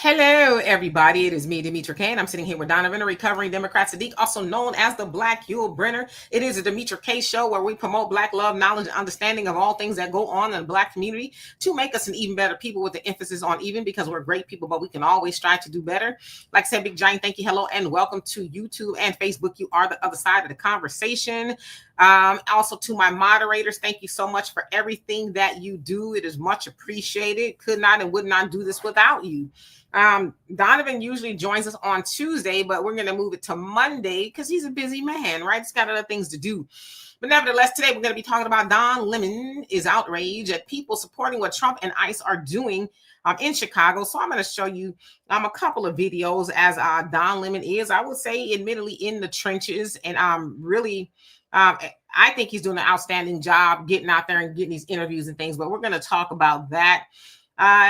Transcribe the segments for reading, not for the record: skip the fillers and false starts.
Hello, everybody. It is me, Demetra K, and I'm sitting here with Donovan, a recovering Democrat Sadiq, also known as the Black Yul Brenner. It is a Demetra K show where we promote Black love, knowledge, and understanding of all things that go on in the Black community to make us an even better people, with the emphasis on even, because we're great people, but we can always strive to do better. Like I said, big giant thank you, hello, and welcome to YouTube and Facebook. You are the other side of the conversation. Also to my moderators, thank you so much for everything that you do. It is much appreciated. Could not and would not do this without you. Donovan usually joins us on Tuesday, but we're going to move it to Monday because he's a busy man, right? He's got other things to do. But nevertheless, today we're going to be talking about Don Lemon is outraged at people supporting what Trump and ICE are doing in Chicago. So I'm going to show you a couple of videos as Don Lemon is, I would say, admittedly in the trenches. And really, I think he's doing an outstanding job getting out there and getting these interviews and things. But we're going to talk about that.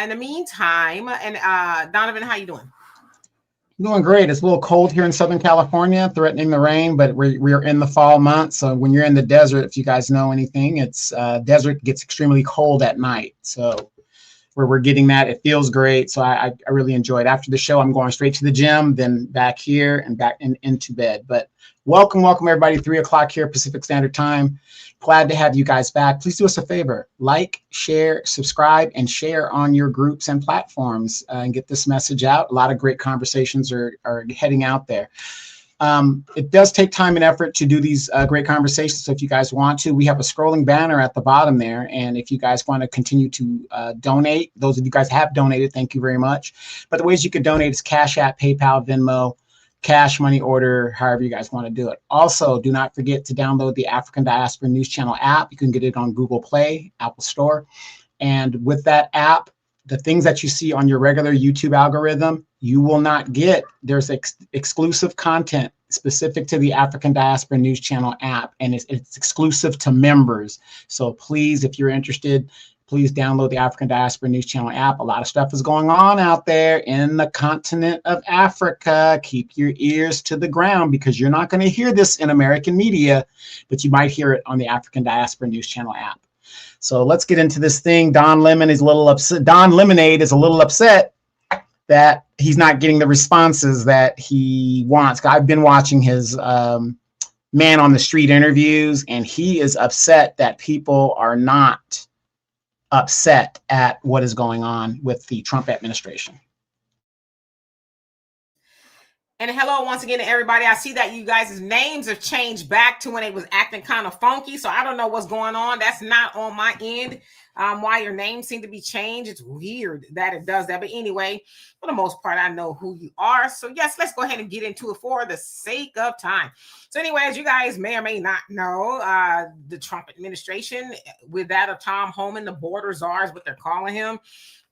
In the meantime, and Donovan, how you doing? Doing great. It's a little cold here in Southern California, threatening the rain, but we're in the fall months. So when you're in the desert, if you guys know anything, it's desert gets extremely cold at night. So we're getting that. It feels great. So I really enjoyed it. After the show, I'm going straight to the gym, then back here and back into bed. But welcome everybody. 3 o'clock here, Pacific Standard Time. Glad to have you guys back. Please do us a favor. Like, share, subscribe, and share on your groups and platforms and get this message out. A lot of great conversations are heading out there. It does take time and effort to do these great conversations. So if you guys want to, we have a scrolling banner at the bottom there. And if you guys want to continue to donate, those of you guys have donated, thank you very much. But the ways you can donate is Cash App, PayPal, Venmo, cash, money order, however you guys want to do it. Also, do not forget to download the African Diaspora News Channel app. You can get it on Google Play, Apple Store. And with that app, the things that you see on your regular YouTube algorithm, you will not get. There's exclusive content specific to the African Diaspora News Channel app, and it's exclusive to members. So please, if you're interested, please download the African Diaspora News Channel app. A lot of stuff is going on out there in the continent of Africa. Keep your ears to the ground because you're not going to hear this in American media, but you might hear it on the African Diaspora News Channel app. So let's get into this thing. Don Lemon is a little upset. Don Lemonade is a little upset that he's not getting the responses that he wants. I've been watching his man on the street interviews, and he is upset that people are not upset at what is going on with the Trump administration. And hello once again to everybody. I see that you guys' names have changed back to when they was acting kind of funky. So I don't know what's going on. That's not on my end. Why your names seem to be changed. It's weird that it does that. But anyway, for the most part, I know who you are. So yes, let's go ahead and get into it for the sake of time. So anyway, as you guys may or may not know, the Trump administration, with that of Tom Homan, the border czar is what they're calling him,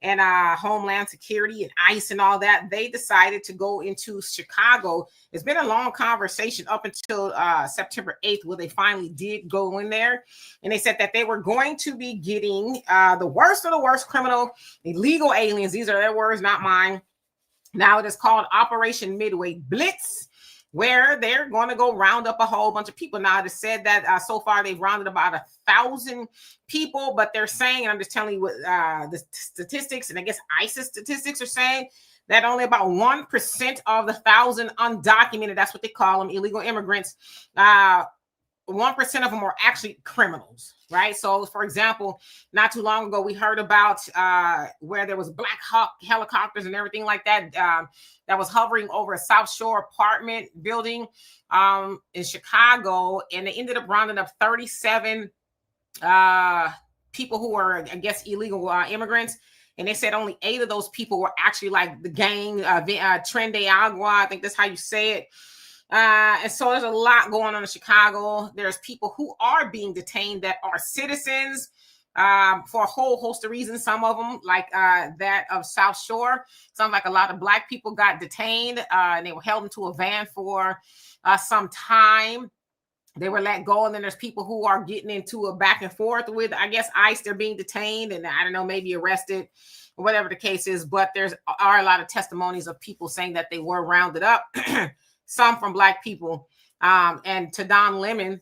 and Homeland Security and ICE and all that, they decided to go into Chicago. It's been a long conversation up until September 8th, where they finally did go in there. And they said that they were going to be getting the worst of the worst criminal, illegal aliens. These are their words, not mine. Now it is called Operation Midway Blitz, where they're going to go round up a whole bunch of people. Now, it is said that so far they've rounded about 1,000 people, but they're saying, and I'm just telling you what the statistics, and I guess ISIS statistics are saying, that only about 1% of the 1,000 undocumented, that's what they call them, illegal immigrants, 1% of them are actually criminals, right? So, for example, not too long ago, we heard about where there was Black Hawk helicopters and everything like that that was hovering over a South Shore apartment building in Chicago, and they ended up rounding up 37 people who were, I guess, illegal immigrants. And they said only 8 of those people were actually like the gang, Tren de Agua, I think that's how you say it. And so there's a lot going on in Chicago. There's people who are being detained that are citizens for a whole host of reasons. Some of them, like that of South Shore, sounds like a lot of Black people got detained and they were held into a van for some time. They were let go, and then there's people who are getting into a back and forth with, I guess, ICE. They're being detained and, I don't know, maybe arrested, or whatever the case is. But there are a lot of testimonies of people saying that they were rounded up, some from Black people. And to Don Lemon,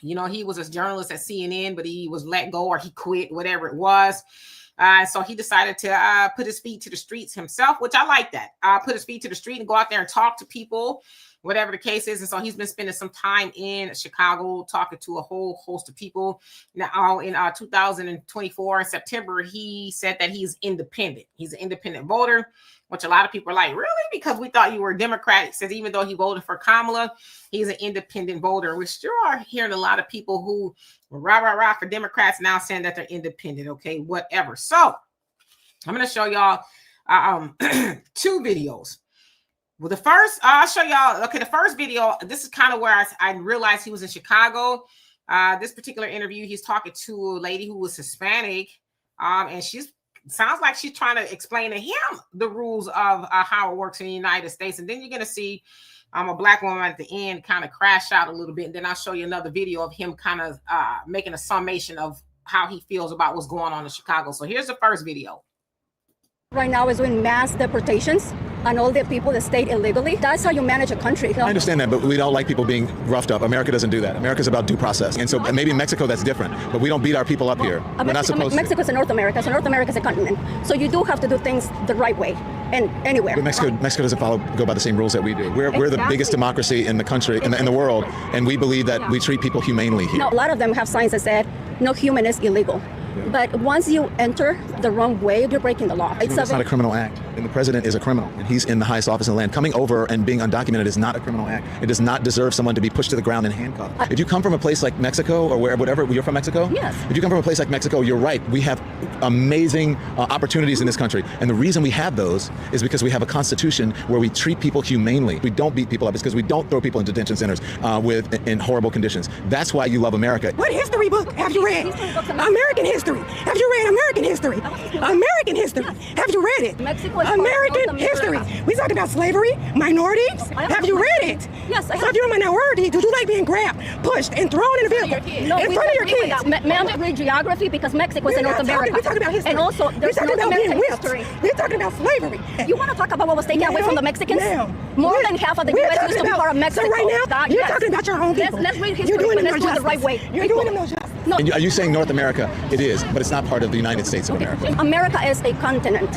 you know, he was a journalist at CNN, but he was let go or he quit, whatever it was. So he decided to put his feet to the streets himself, which I like that. Put his feet to the street and go out there and talk to people, whatever the case is. And so he's been spending some time in Chicago talking to a whole host of people. Now, in 2024, in September, he said that he's independent. He's an independent voter, which a lot of people are like, really? Because we thought you were a Democrat. He says even though he voted for Kamala, he's an independent voter, which you are hearing a lot of people who rah for Democrats now saying that they're independent. Okay, whatever. So I'm going to show y'all two videos. Well, the first, I'll show y'all. Okay, the first video, this is kind of where I realized he was in Chicago. This particular interview, he's talking to a lady who was Hispanic, and sounds like she's trying to explain to him the rules of how it works in the United States. And then you're going to see a black woman at the end kind of crash out a little bit. And then I'll show you another video of him kind of making a summation of how he feels about what's going on in Chicago. So here's the first video. Right now is doing mass deportations on all the people that stayed illegally. That's how you manage a country. I understand that, but we don't like people being roughed up. America doesn't do that. America's about due process. And so maybe in Mexico that's different, but we don't beat our people up here. We're not supposed to. Mexico's in North America, so North America's a continent. So you do have to do things the right way and anywhere. But Mexico doesn't go by the same rules that we do. We're the biggest democracy in the country, in the world, and we believe that we treat people humanely here. No, a lot of them have signs that said, no human is illegal. But once you enter the wrong way, you're breaking the law. It's not a criminal act. And the president is a criminal. And he's in the highest office in the land. Coming over and being undocumented is not a criminal act. It does not deserve someone to be pushed to the ground and handcuffed. If you come from a place like Mexico or whatever, you're from Mexico? Yes. If you come from a place like Mexico, you're right. We have amazing opportunities in this country. And the reason we have those is because we have a constitution where we treat people humanely. We don't beat people up. It's because we don't throw people in detention centers in horrible conditions. That's why you love America. What history book have you read? American history. Have you read American history? American history. Have you read it? Mexico is American history. We talking about slavery, minorities. Have you read it? Yes, I have. So if you're a minority, do you like being grabbed, pushed, and thrown in a vehicle in front of your kids? Ma'am, read geography because Mexico is in North America. We're talking about history. And also, there's we're talking North about being American whipped. history. We're talking about slavery. You want to talk about what was taken away from the Mexicans? More than half of the U.S. used to be part of Mexico. So right now, you're talking about your own people. Let's read history, You're doing but them let's do it the right way. You're doing them no justice. No. And are you saying North America? It is, but it's not part of the United States of America. America is a continent.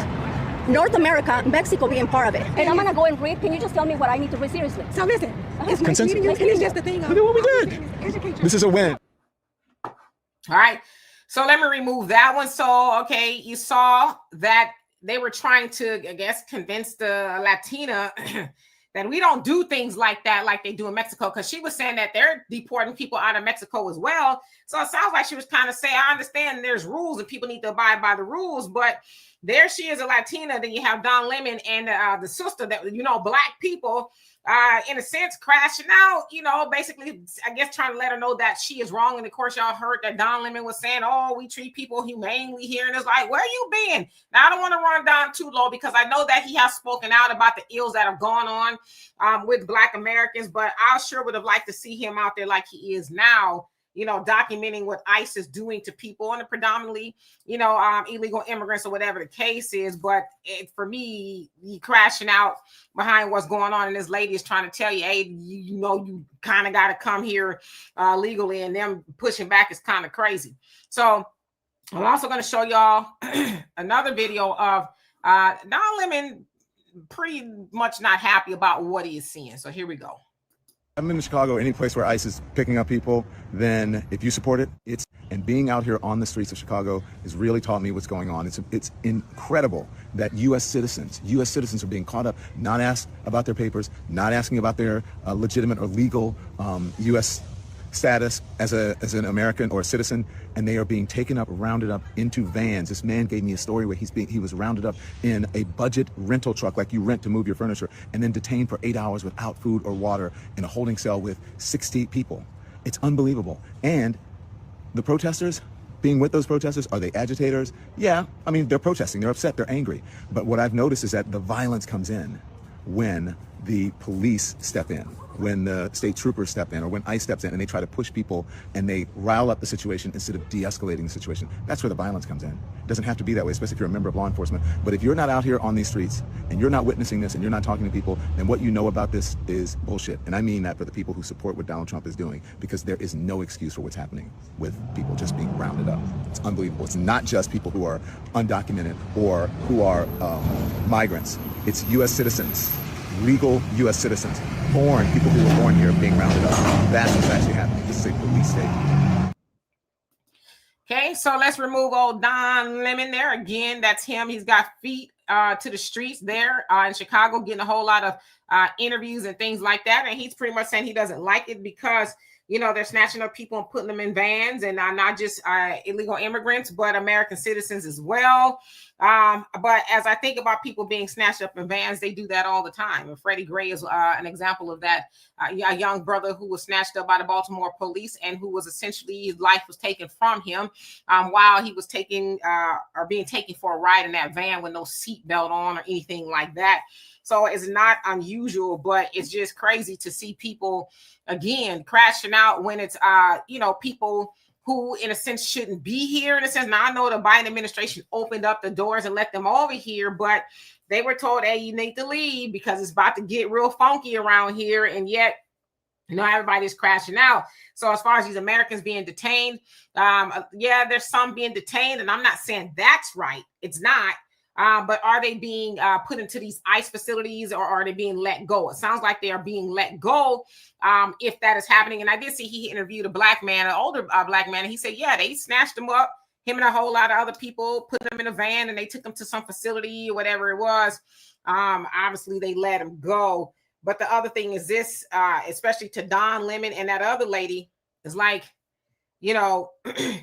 North America, Mexico being part of it. And I'm going to go and read. Can you just tell me what I need to read seriously? So listen, it's Consensus. it's just the thing. Look at what we did. This is a win. All right. So let me remove that one. So, okay, you saw that they were trying to, I guess, convince the Latina that we don't do things like that like they do in Mexico, because she was saying that they're deporting people out of Mexico as well. So it sounds like she was kind of saying, I understand there's rules and people need to abide by the rules, but there she is, a Latina. Then you have Don Lemon and the sister that, black people, in a sense, crashing out, basically, I guess, trying to let her know that she is wrong. And of course, y'all heard that Don Lemon was saying, oh, we treat people humanely here. And it's like, where you been? Now, I don't want to run down too low because I know that he has spoken out about the ills that have gone on with Black Americans, but I sure would have liked to see him out there like he is now, documenting what ICE is doing to people and predominantly, illegal immigrants or whatever the case is. But for me, he crashing out behind what's going on. And this lady is trying to tell you, hey, you kind of got to come here legally, and them pushing back is kind of crazy. So I'm also going to show y'all another video of Don Lemon pretty much not happy about what he is seeing. So here we go. I'm in Chicago, any place where ICE is picking up people, then if you support it, and being out here on the streets of Chicago has really taught me what's going on. It's incredible that U.S. citizens are being caught up, not asked about their papers, not asking about their legitimate or legal U.S. status as an American or a citizen, and they are being taken up, rounded up into vans. This man gave me a story where he was rounded up in a budget rental truck like you rent to move your furniture, and then detained for 8 hours without food or water in a holding cell with 60 people. It's unbelievable. And the protesters, being with those protesters, are they agitators? Yeah, I mean, they're protesting, they're upset, they're angry. But what I've noticed is that the violence comes in when the police step in, when the state troopers step in, or when ICE steps in and they try to push people and they rile up the situation instead of de-escalating the situation. That's where the violence comes in. It doesn't have to be that way, especially if you're a member of law enforcement. But if you're not out here on these streets and you're not witnessing this and you're not talking to people, then what you know about this is bullshit. And I mean that for the people who support what Donald Trump is doing, because there is no excuse for what's happening with people just being rounded up. It's unbelievable. It's not just people who are undocumented or who are migrants. It's U.S. citizens, legal U.S. citizens, people who were born here being rounded up. That's what's actually happening. This is a police state. Okay, so let's remove old Don Lemon there. Again, that's him. He's got feet to the streets there in Chicago, getting a whole lot of interviews and things like that. And he's pretty much saying he doesn't like it because, you know, they're snatching up people and putting them in vans, and not just illegal immigrants, but American citizens as well. But as I think about people being snatched up in vans, they do that all the time. And Freddie Gray is an example of that. A young brother who was snatched up by the Baltimore police and who was essentially, his life was taken from him while he was taking or being taken for a ride in that van with no seatbelt on or anything like that. So it's not unusual, but it's just crazy to see people, again, crashing out when it's, you know, people who in a sense shouldn't be here in a sense. Now I know the Biden administration opened up the doors and let them over here, but they were told, hey, you need to leave because it's about to get real funky around here. And yet, you know, everybody's crashing out. So as far as these Americans being detained, yeah, there's some being detained, and I'm not saying that's right. It's not. But are they being put into these ICE facilities, or are they being let go? It sounds like they are being let go if that is happening. And I did see he interviewed a black man, an older black man, and he said, yeah, they snatched him up, him and a whole lot of other people, put them in a van, and they took him to some facility or whatever it was. Obviously, they let him go. But the other thing is this, especially to Don Lemon and that other lady, is like, you know,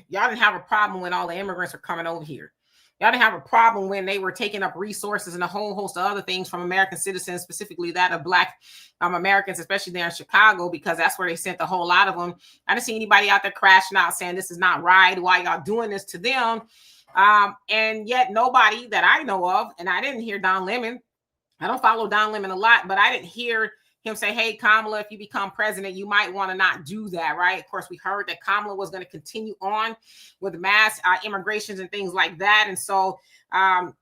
y'all didn't have a problem when all the immigrants were coming over here. Y'all didn't have a problem when they were taking up resources and a whole host of other things from American citizens, specifically that of Black Americans, especially there in Chicago, because that's where they sent a whole lot of them. I didn't see anybody out there crashing out saying this is not right. Why y'all doing this to them? And yet nobody that I know of, and I didn't hear Don Lemon. I don't follow Don Lemon a lot, but I didn't hear him say, hey, Kamala, if you become president, you might want to not do that, right? Of course, we heard that Kamala was going to continue on with mass immigrations and things like that. And so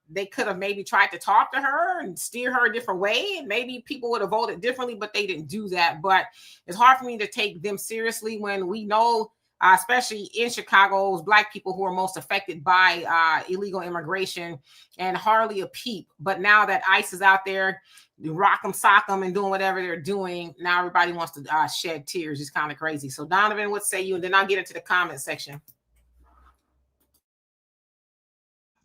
they could have maybe tried to talk to her and steer her a different way. And maybe people would have voted differently, but they didn't do that. But it's hard for me to take them seriously when we know, especially in Chicago, those Black people who are most affected by illegal immigration, and hardly a peep. But now that ICE is out there, rock them, sock them, and doing whatever they're doing, now everybody wants to shed tears. It's kind of crazy. So Donovan, what say you? And then I'll get into the comment section.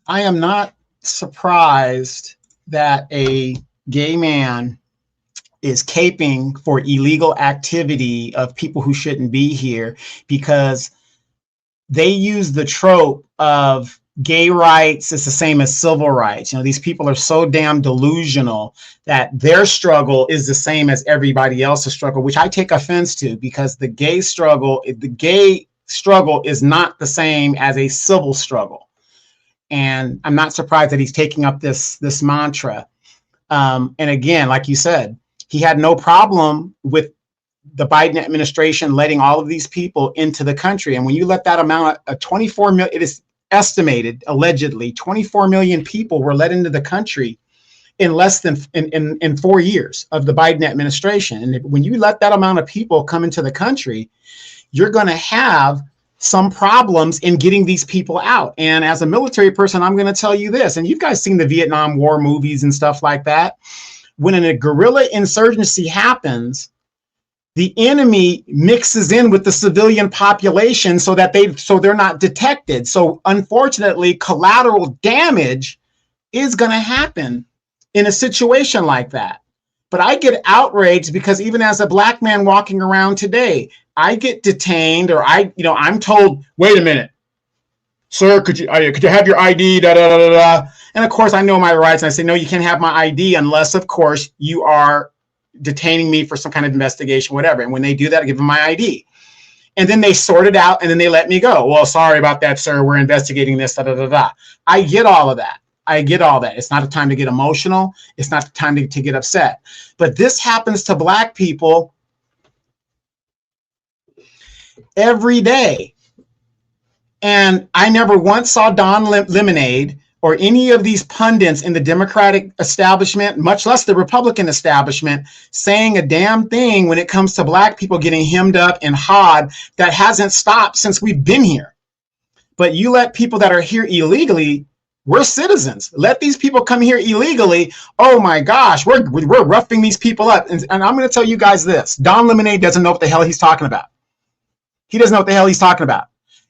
I am not surprised that a gay man is caping for illegal activity of people who shouldn't be here, because they use the trope of gay rights is the same as civil rights. You know, these people are so damn delusional that their struggle is the same as everybody else's struggle, which I take offense to, because the gay struggle is not the same as a civil struggle. And I'm not surprised that he's taking up this mantra. And again, like you said, he had no problem with the Biden administration letting all of these people into the country. And when you let that amount of 24 million, it is estimated, allegedly, 24 million people were let into the country in less than in 4 years of the Biden administration. And when you let that amount of people come into the country, you're going to have some problems in getting these people out. And as a military person, I'm going to tell you this, and you guys seen the Vietnam War movies and stuff like that. When a guerrilla insurgency happens, the enemy mixes in with the civilian population so that they're not detected. So unfortunately, collateral damage is going to happen in a situation like that. But I get outraged because even as a Black man walking around today, I get detained, or I'm told, wait a minute, sir, could you have your ID? Da, da, da, da, da. And of course, I know my rights, and I say, no, you can't have my ID unless, of course, you are detaining me for some kind of investigation, whatever. And when they do that, I give them my ID. And then they sort it out, and then they let me go. Well, sorry about that, sir. We're investigating this, da, da, da, da. I get all of that. I get all that. It's not a time to get emotional. It's not the time to get upset. But this happens to Black people every day. And I never once saw Don Lemonade or any of these pundits in the Democratic establishment, much less the Republican establishment, saying a damn thing when it comes to Black people getting hemmed up and hawed. That hasn't stopped since we've been here. But you let people that are here illegally, we're citizens. Let these people come here illegally. Oh my gosh, we're roughing these people up. And I'm going to tell you guys this. Don Lemonade doesn't know what the hell he's talking about. He doesn't know what the hell he's talking about.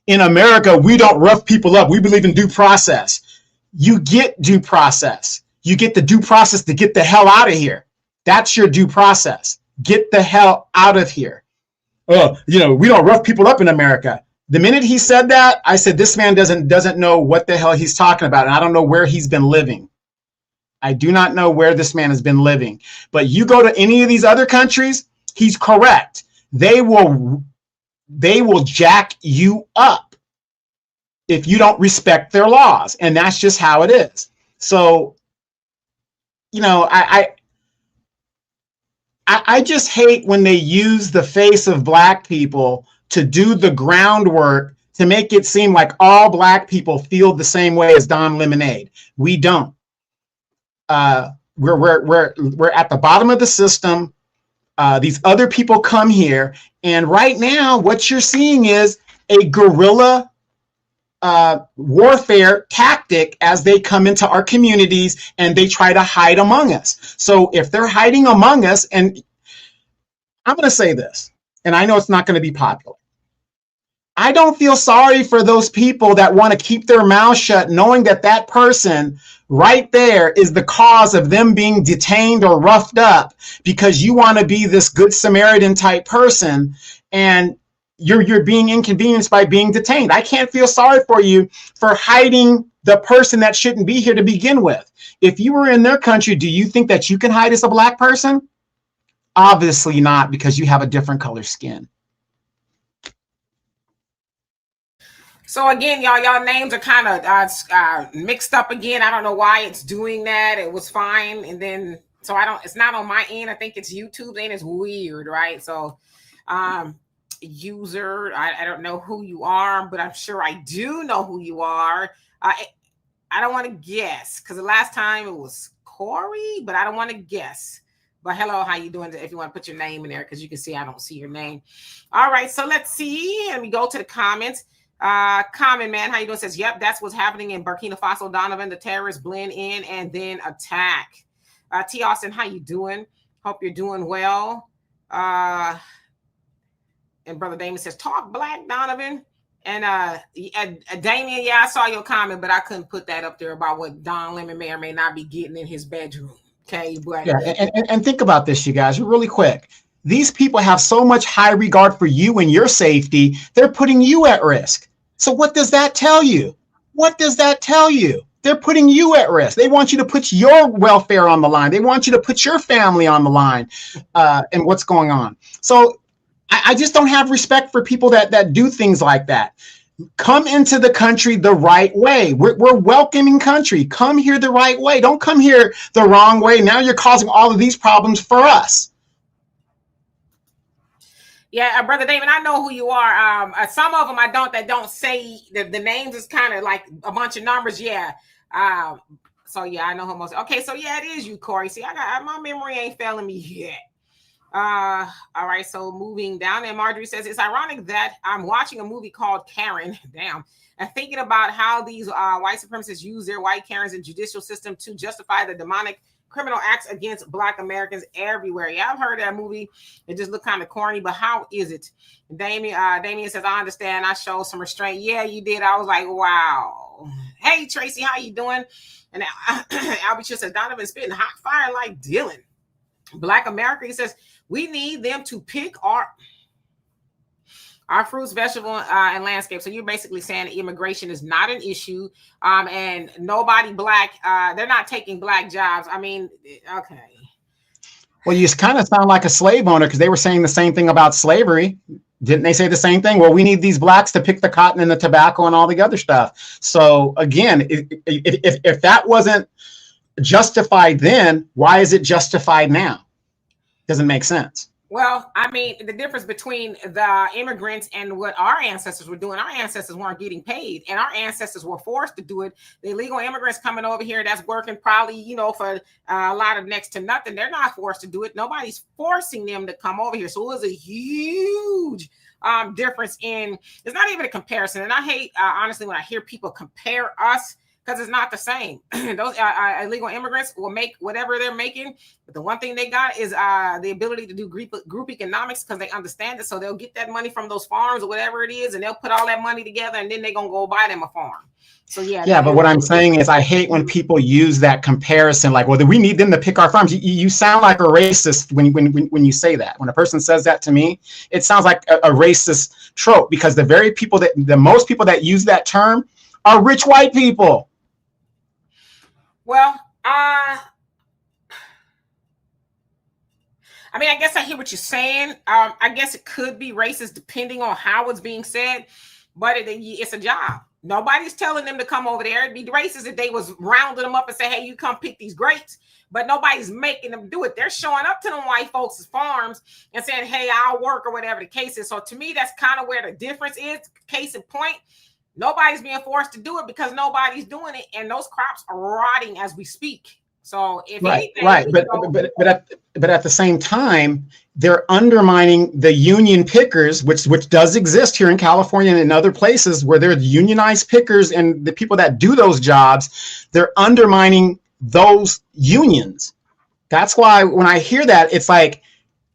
In America, we don't rough people up. We believe in due process. You get due process. You get the due process to get the hell out of here. That's your due process. Get the hell out of here. Oh, we don't rough people up in America. The minute he said that, I said, this man doesn't know what the hell he's talking about. And I don't know where he's been living. I do not know where this man has been living. But you go to any of these other countries, he's correct. They will jack you up if you don't respect their laws. And that's just how it is. So, I just hate when they use the face of Black people to do the groundwork to make it seem like all Black people feel the same way as Don Lemonade. We don't. We're at the bottom of the system. These other people come here, and right now, what you're seeing is a guerrilla warfare tactic as they come into our communities and they try to hide among us. So if they're hiding among us, and I'm going to say this, and I know it's not going to be popular. I don't feel sorry for those people that want to keep their mouth shut, knowing that that person right there is the cause of them being detained or roughed up because you want to be this good Samaritan type person, and you're being inconvenienced by being detained. I can't feel sorry for you for hiding the person that shouldn't be here to begin with. If you were in their country, do you think that you can hide as a Black person? Obviously not, because you have a different color skin. So again, y'all names are kind of mixed up again. I don't know why it's doing that. It was fine, and then it's not on my end. I think it's YouTube, and it's weird, right? So, user, I don't know who you are, but I'm sure I do know who you are. I don't want to guess because the last time it was Corey, but I don't want to guess. But hello, how you doing? If you want to put your name in there, because you can see I don't see your name. All right, so let's see, and we go to the comments. Common Man, how you doing? Says, yep, that's what's happening in Burkina Faso, Donovan. The terrorists blend in and then attack. T. Austin, how you doing? Hope you're doing well. And Brother Damien says, talk Black, Donovan. And Damien, yeah, I saw your comment, but I couldn't put that up there about what Don Lemon may or may not be getting in his bedroom. Okay, but yeah, and think about this, you guys, really quick. These people have so much high regard for you and your safety, they're putting you at risk. So what does that tell you? What does that tell you? They're putting you at risk. They want you to put your welfare on the line. They want you to put your family on the line, and what's going on. So I just don't have respect for people that do things like that. Come into the country the right way. We're welcoming country. Come here the right way. Don't come here the wrong way. Now you're causing all of these problems for us. Yeah, Brother David, I know who you are. Some of them I don't, that don't say the names is kind of like a bunch of numbers. Yeah. So yeah, I know who most. Okay, so yeah, it is you, Corey. See, my memory ain't failing me yet. All right, so moving down, and Marjorie says, it's ironic that I'm watching a movie called Karen, damn, and thinking about how these white supremacists use their white Karens and judicial system to justify the demonic criminal acts against Black Americans everywhere. Yeah, I've heard that movie. It just looked kind of corny, but how is it? Damien says, I understand. I showed some restraint. Yeah, you did. I was like, wow. Hey, Tracy, how you doing? And Albie says, Donovan spitting hot fire like Dylan. Black America, he says, we need them to pick our fruits, vegetable, and landscape. So you're basically saying immigration is not an issue, and nobody Black, they're not taking Black jobs. I mean, okay. Well, you kind of sound like a slave owner, because they were saying the same thing about slavery. Didn't they say the same thing? Well, we need these blacks to pick the cotton and the tobacco and all the other stuff. So again, if that wasn't justified then, why is it justified now? Doesn't make sense. Well, I mean, the difference between the immigrants and what our ancestors were doing, our ancestors weren't getting paid, and our ancestors were forced to do it. The illegal immigrants coming over here that's working probably, you know, for a lot of next to nothing. They're not forced to do it. Nobody's forcing them to come over here. So it was a huge difference in, it's not even a comparison. And I hate, honestly, when I hear people compare us, because it's not the same. Those illegal immigrants will make whatever they're making. But the one thing they got is the ability to do group economics, because they understand it. So they'll get that money from those farms or whatever it is, and they'll put all that money together, and then they're going to go buy them a farm. So yeah. Yeah, but what I'm saying is I hate when people use that comparison, like, well, we need them to pick our farms. You sound like a racist when you say that. When a person says that to me, it sounds like a racist trope, because the most people that use that term are rich white people. Well, I mean, I guess I hear what you're saying. I guess it could be racist depending on how it's being said, but it's a job. Nobody's telling them to come over there. It'd be racist if they was rounding them up and say, hey, you come pick these grapes, but nobody's making them do it. They're showing up to them white folks' farms and saying, hey, I'll work, or whatever the case is. So to me, that's kind of where the difference is. Case in point, nobody's being forced to do it because nobody's doing it, and those crops are rotting as we speak. So if anything, right, but at the same time, they're undermining the union pickers, which does exist here in California and in other places where there's unionized pickers, and the people that do those jobs, they're undermining those unions. That's why when I hear that, it's like,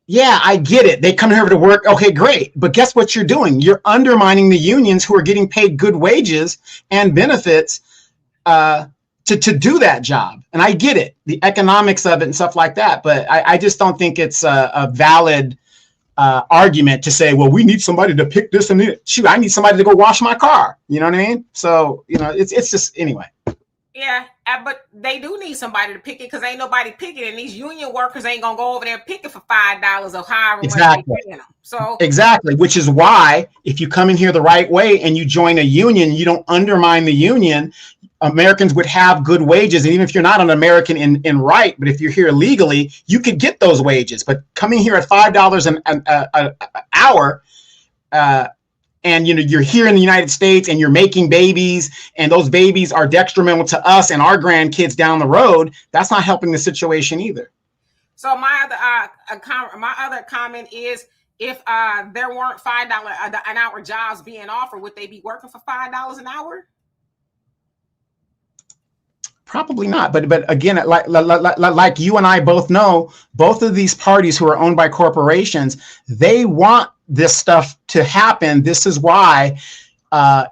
yeah, I get it. They come here to work. Okay, great. But guess what you're doing? You're undermining the unions who are getting paid good wages and benefits to do that job. And I get it, the economics of it and stuff like that. But I just don't think it's a valid argument to say, well, we need somebody to pick this and that. Shoot, I need somebody to go wash my car. You know what I mean? So, you know, it's just, anyway. Yeah, but they do need somebody to pick it, because ain't nobody picking it. And these union workers ain't going to go over there and pick it for $5 or however much they paying them. So exactly, which is why if you come in here the right way and you join a union, you don't undermine the union, Americans would have good wages. And even if you're not an American in right, but if you're here legally, you could get those wages. But coming here at $5 an hour, and you know, you're here in the United States and you're making babies, and those babies are detrimental to us and our grandkids down the road, that's not helping the situation either. So my other comment is, if there weren't $5 an hour jobs being offered, would they be working for $5 an hour? Probably not. But again, like you and I both know, both of these parties who are owned by corporations, they want this stuff to happen. This is why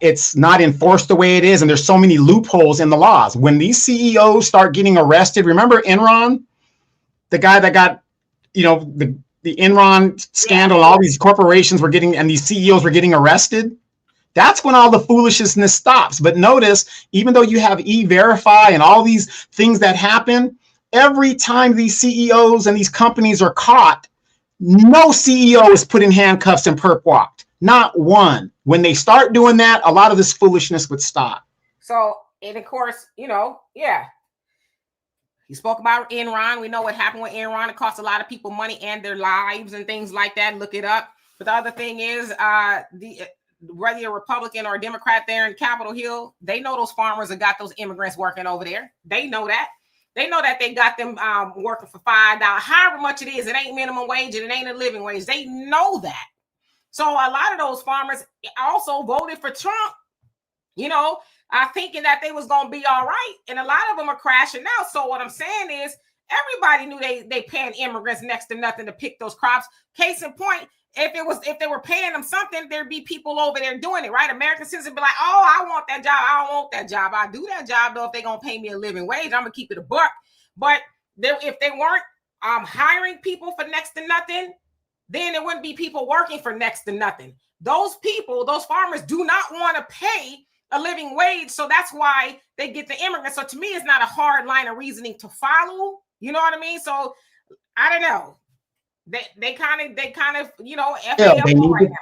it's not enforced the way it is. And there's so many loopholes in the laws. When these CEOs start getting arrested, remember Enron, the guy that got, you know, the Enron scandal, all these corporations were getting, and these CEOs were getting arrested. That's when all the foolishness stops. But notice, even though you have E-Verify and all these things that happen, every time these CEOs and these companies are caught, no CEO is put in handcuffs and perp walked. Not one. When they start doing that, a lot of this foolishness would stop. So, and of course, you know, yeah. You spoke about Enron. We know what happened with Enron. It cost a lot of people money and their lives and things like that. Look it up. But the other thing is, whether you're a Republican or a Democrat there in Capitol Hill, they know those farmers have got those immigrants working over there. They know that. They know that they got them working for $5, however much it is. It ain't minimum wage and it ain't a living wage. They know that. So a lot of those farmers also voted for Trump, you know, thinking that they was going to be all right. And a lot of them are crashing out. So what I'm saying is, everybody knew they paying immigrants next to nothing to pick those crops. Case in point, if they were paying them something, there'd be people over there doing it, right? American citizens be like, oh, I want that job. I don't want that job. I do that job, though, if they're going to pay me a living wage. I'm going to keep it a buck. But if they weren't hiring people for next to nothing, then there wouldn't be people working for next to nothing. Those people, those farmers do not want to pay a living wage. So that's why they get the immigrants. So to me, it's not a hard line of reasoning to follow. You know what I mean? So I don't know. They kind of, you know, FAO right now.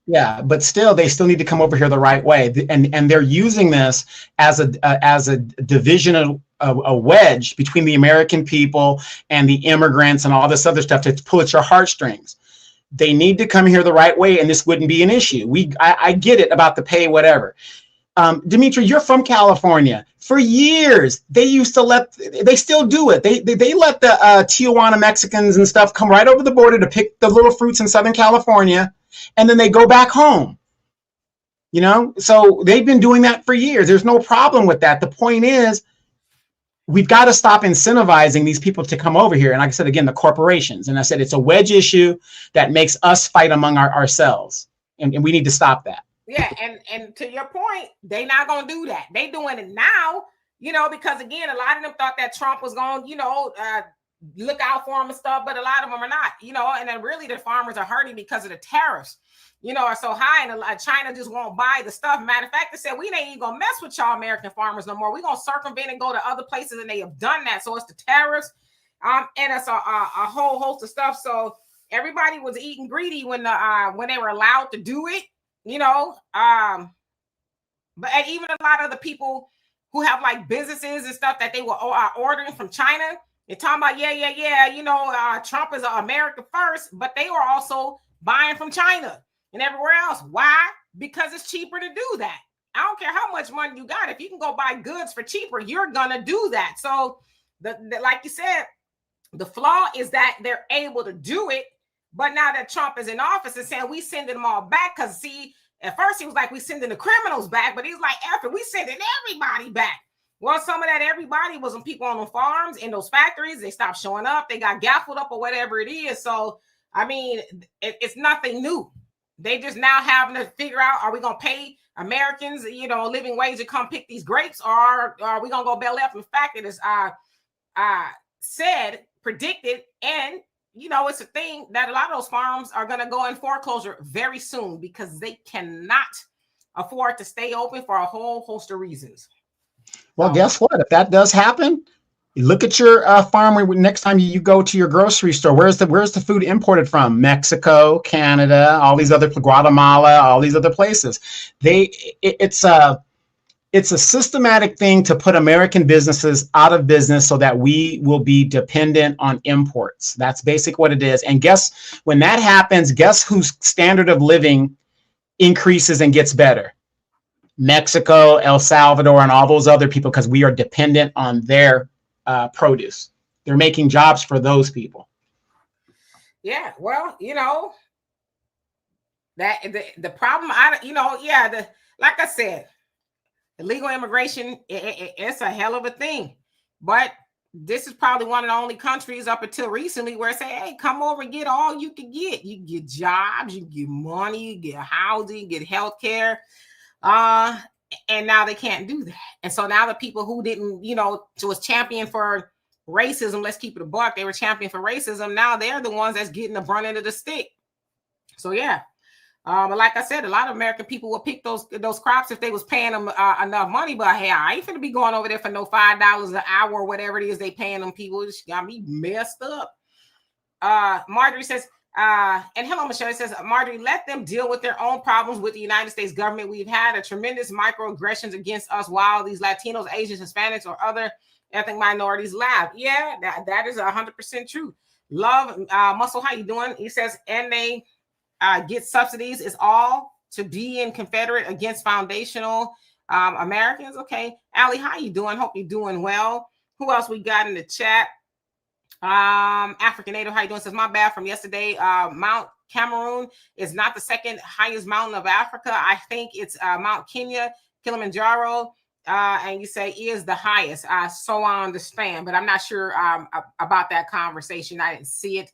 Yeah, but still, they still need to come over here the right way, and they're using this as a division of a wedge between the American people and the immigrants and all this other stuff to pull at your heartstrings. They need to come here the right way, and this wouldn't be an issue. I get it about the pay, whatever. Dimitri, you're from California. For years, they used to they still do it. They let the Tijuana Mexicans and stuff come right over the border to pick the little fruits in Southern California, and then they go back home. So they've been doing that for years. There's no problem with that. The point is, we've got to stop incentivizing these people to come over here. And like I said, again, the corporations. And I said, it's a wedge issue that makes us fight among ourselves. And we need to stop that. Yeah. And to your point, they not going to do that. They doing it now, because again, a lot of them thought that Trump was going, look out for them and stuff, but a lot of them are not, and then really the farmers are hurting because of the tariffs, are so high, and China just won't buy the stuff. Matter of fact, they said, we ain't even gonna mess with y'all American farmers no more. We're gonna circumvent and go to other places, and they have done that. So it's the tariffs, and it's a whole host of stuff. So everybody was eating greedy when they were allowed to do it, but even a lot of the people who have like businesses and stuff that they were ordering from China, they're talking about, Trump is America first, but they were also buying from China and everywhere else. Why? Because it's cheaper to do that. I don't care how much money you got. If you can go buy goods for cheaper, you're gonna do that. So like you said, the flaw is that they're able to do it, but now that Trump is in office and saying we sending them all back, because see, at first he was like, we sending the criminals back, but he's like, after we sending everybody back. Well, some of that everybody was some people on the farms, in those factories. They stopped showing up. They got gaffled up or whatever it is. So, I mean, it's nothing new. They just now having to figure out, are we going to pay Americans, living wage to come pick these grapes, or are we going to go belly up? In fact, it is predicted, and, it's a thing that a lot of those farms are going to go in foreclosure very soon because they cannot afford to stay open for a whole host of reasons. Well, guess what? If that does happen, you look at your farm next time you go to your grocery store. Where's the food imported from? Mexico, Canada, all these other, Guatemala, all these other places. It's a systematic thing to put American businesses out of business so that we will be dependent on imports. That's basically what it is. And when that happens, guess whose standard of living increases and gets better? Mexico, El Salvador, and all those other people, because we are dependent on their produce. They're making jobs for those people. Yeah, well, that the problem, like I said, illegal immigration, it's a hell of a thing. But this is probably one of the only countries up until recently where say, hey, come over and get all you can get. You get jobs, you get money, you get housing, you get health care. And now they can't do that. And so now the people who didn't, was champion for racism, let's keep it a buck, they were champion for racism. Now they're the ones that's getting the brunt end of the stick. So yeah. But like I said, a lot of American people will pick those crops if they was paying them enough money. But hey, I ain't finna be going over there for no $5 an hour or whatever it is they paying them people. It just got me messed up. Marjorie says, and hello, Michelle. It says, Marjorie, let them deal with their own problems with the United States government. We've had a tremendous microaggressions against us while these Latinos, Asians, Hispanics, or other ethnic minorities laugh. Yeah, that is 100% true. Love, Muscle, how you doing? He says, and they get subsidies is all to be in Confederate against foundational Americans. Okay. Allie, how you doing? Hope you're doing well. Who else we got in the chat? African Native, how you doing? Says, my bad from yesterday. Mount Cameroon is not the second highest mountain of Africa. I think it's Mount Kenya, Kilimanjaro. And you say is the highest. So I understand, but I'm not sure about that conversation. I didn't see it.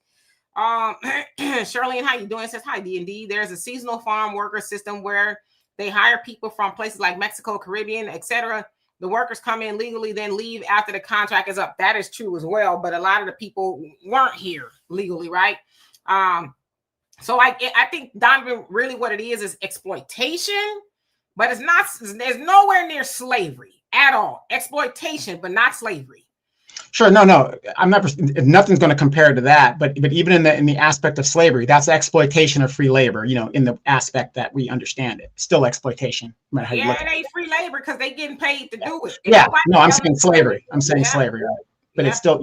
Charlene, how you doing? It says, hi, D&D. There's a seasonal farm worker system where they hire people from places like Mexico, Caribbean, etc. The workers come in legally, then leave after the contract is up. That is true as well. But a lot of the people weren't here legally, right? So I think, Donovan, really what it is exploitation, but it's not, there's nowhere near slavery at all. Exploitation, but not slavery. Sure. No. I'm not. Nothing's going to compare to that. But even in the aspect of slavery, that's exploitation of free labor. In the aspect that we understand it, still exploitation. No matter how you look Yeah, it at it. ain't free labor because they getting paid to do it. And Yeah. nobody No, I'm telling saying slavery. I'm saying yeah, slavery, right? But yeah. it's still,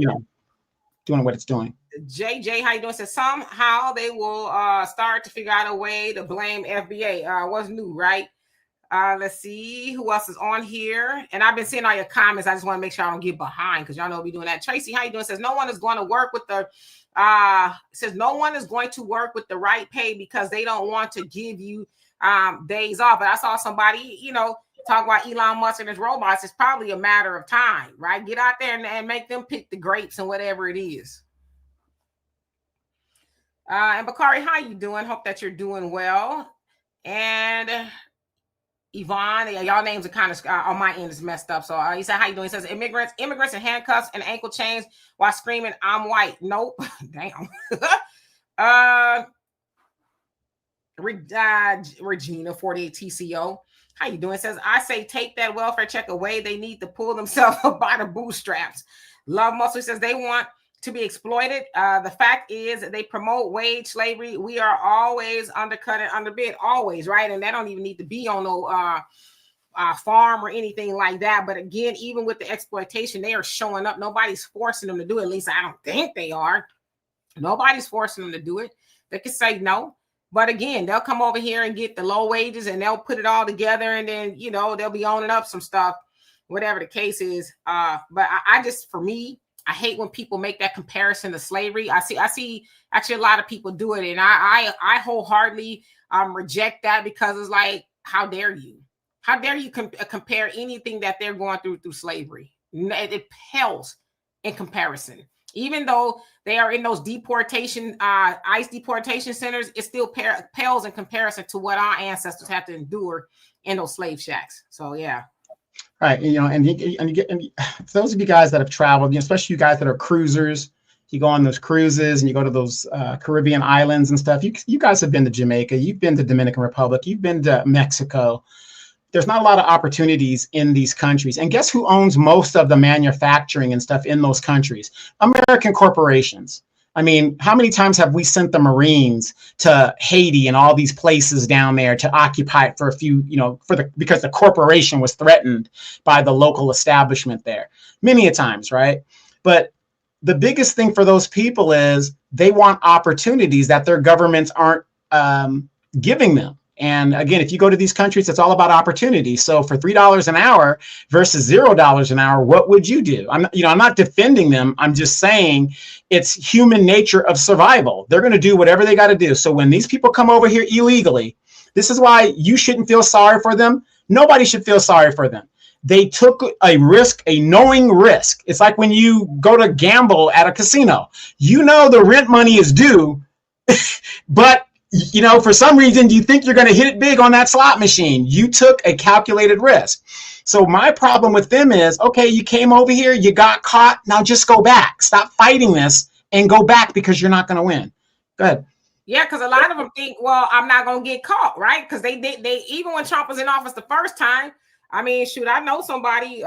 doing what it's doing. JJ, how you doing? Says somehow they will start to figure out a way to blame FBA. What's new, right? Let's see who else is on here. And I've been seeing all your comments. I just want to make sure I don't get behind because y'all know we doing that. Tracy, how you doing? Says no one is going to work with the says no one is going to work with the right pay because they don't want to give you days off. But I saw somebody, talk about Elon Musk and his robots. It's probably a matter of time, right? Get out there and make them pick the grapes and whatever it is. And Bakari, how you doing? Hope that you're doing well. And Yvonne, y'all names are kind of on my end is messed up. So he said, how you doing? He says, immigrants in handcuffs and ankle chains while screaming, I'm white. Nope. Damn. Regina, 48 TCO. How you doing? It says, I say take that welfare check away. They need to pull themselves up by the bootstraps. Love Muscle says they want to be exploited. The fact is they promote wage slavery. We are always undercut and underbid, always, right? And that don't even need to be on no farm or anything like that. But again, even with the exploitation, they are showing up. Nobody's forcing them to do it. At least I don't think they are. Nobody's forcing them to do it. They can say no. But again, they'll come over here and get the low wages and they'll put it all together. And then, they'll be owning up some stuff, whatever the case is. But I just, for me, I hate when people make that comparison to slavery. I see actually a lot of people do it. And I wholeheartedly reject that because it's like, how dare you? How dare you compare anything that they're going through slavery? It pales in comparison. Even though they are in those deportation, ICE deportation centers, it still pales in comparison to what our ancestors have to endure in those slave shacks. So, yeah. Right. And those of you guys that have traveled, especially you guys that are cruisers, you go on those cruises and you go to those Caribbean islands and stuff. You guys have been to Jamaica. You've been to Dominican Republic. You've been to Mexico. There's not a lot of opportunities in these countries. And guess who owns most of the manufacturing and stuff in those countries? American corporations. I mean, how many times have we sent the Marines to Haiti and all these places down there to occupy it for a few, because the corporation was threatened by the local establishment there? Many a times, right? But the biggest thing for those people is they want opportunities that their governments aren't giving them. And again, if you go to these countries, it's all about opportunity. So for $3 an hour versus $0 an hour, what would you do? I'm not defending them. I'm just saying it's human nature of survival. They're going to do whatever they got to do. So when these people come over here illegally, this is why you shouldn't feel sorry for them. Nobody should feel sorry for them. They took a risk, a knowing risk. It's like when you go to gamble at a casino, the rent money is due, but for some reason, you think you're going to hit it big on that slot machine. You took a calculated risk. So my problem with them is, okay, you came over here, you got caught. Now just go back. Stop fighting this and go back because you're not going to win. Go ahead. Yeah, because a lot of them think, well, I'm not going to get caught, right? Because they even when Trump was in office the first time, I mean, shoot, I know somebody,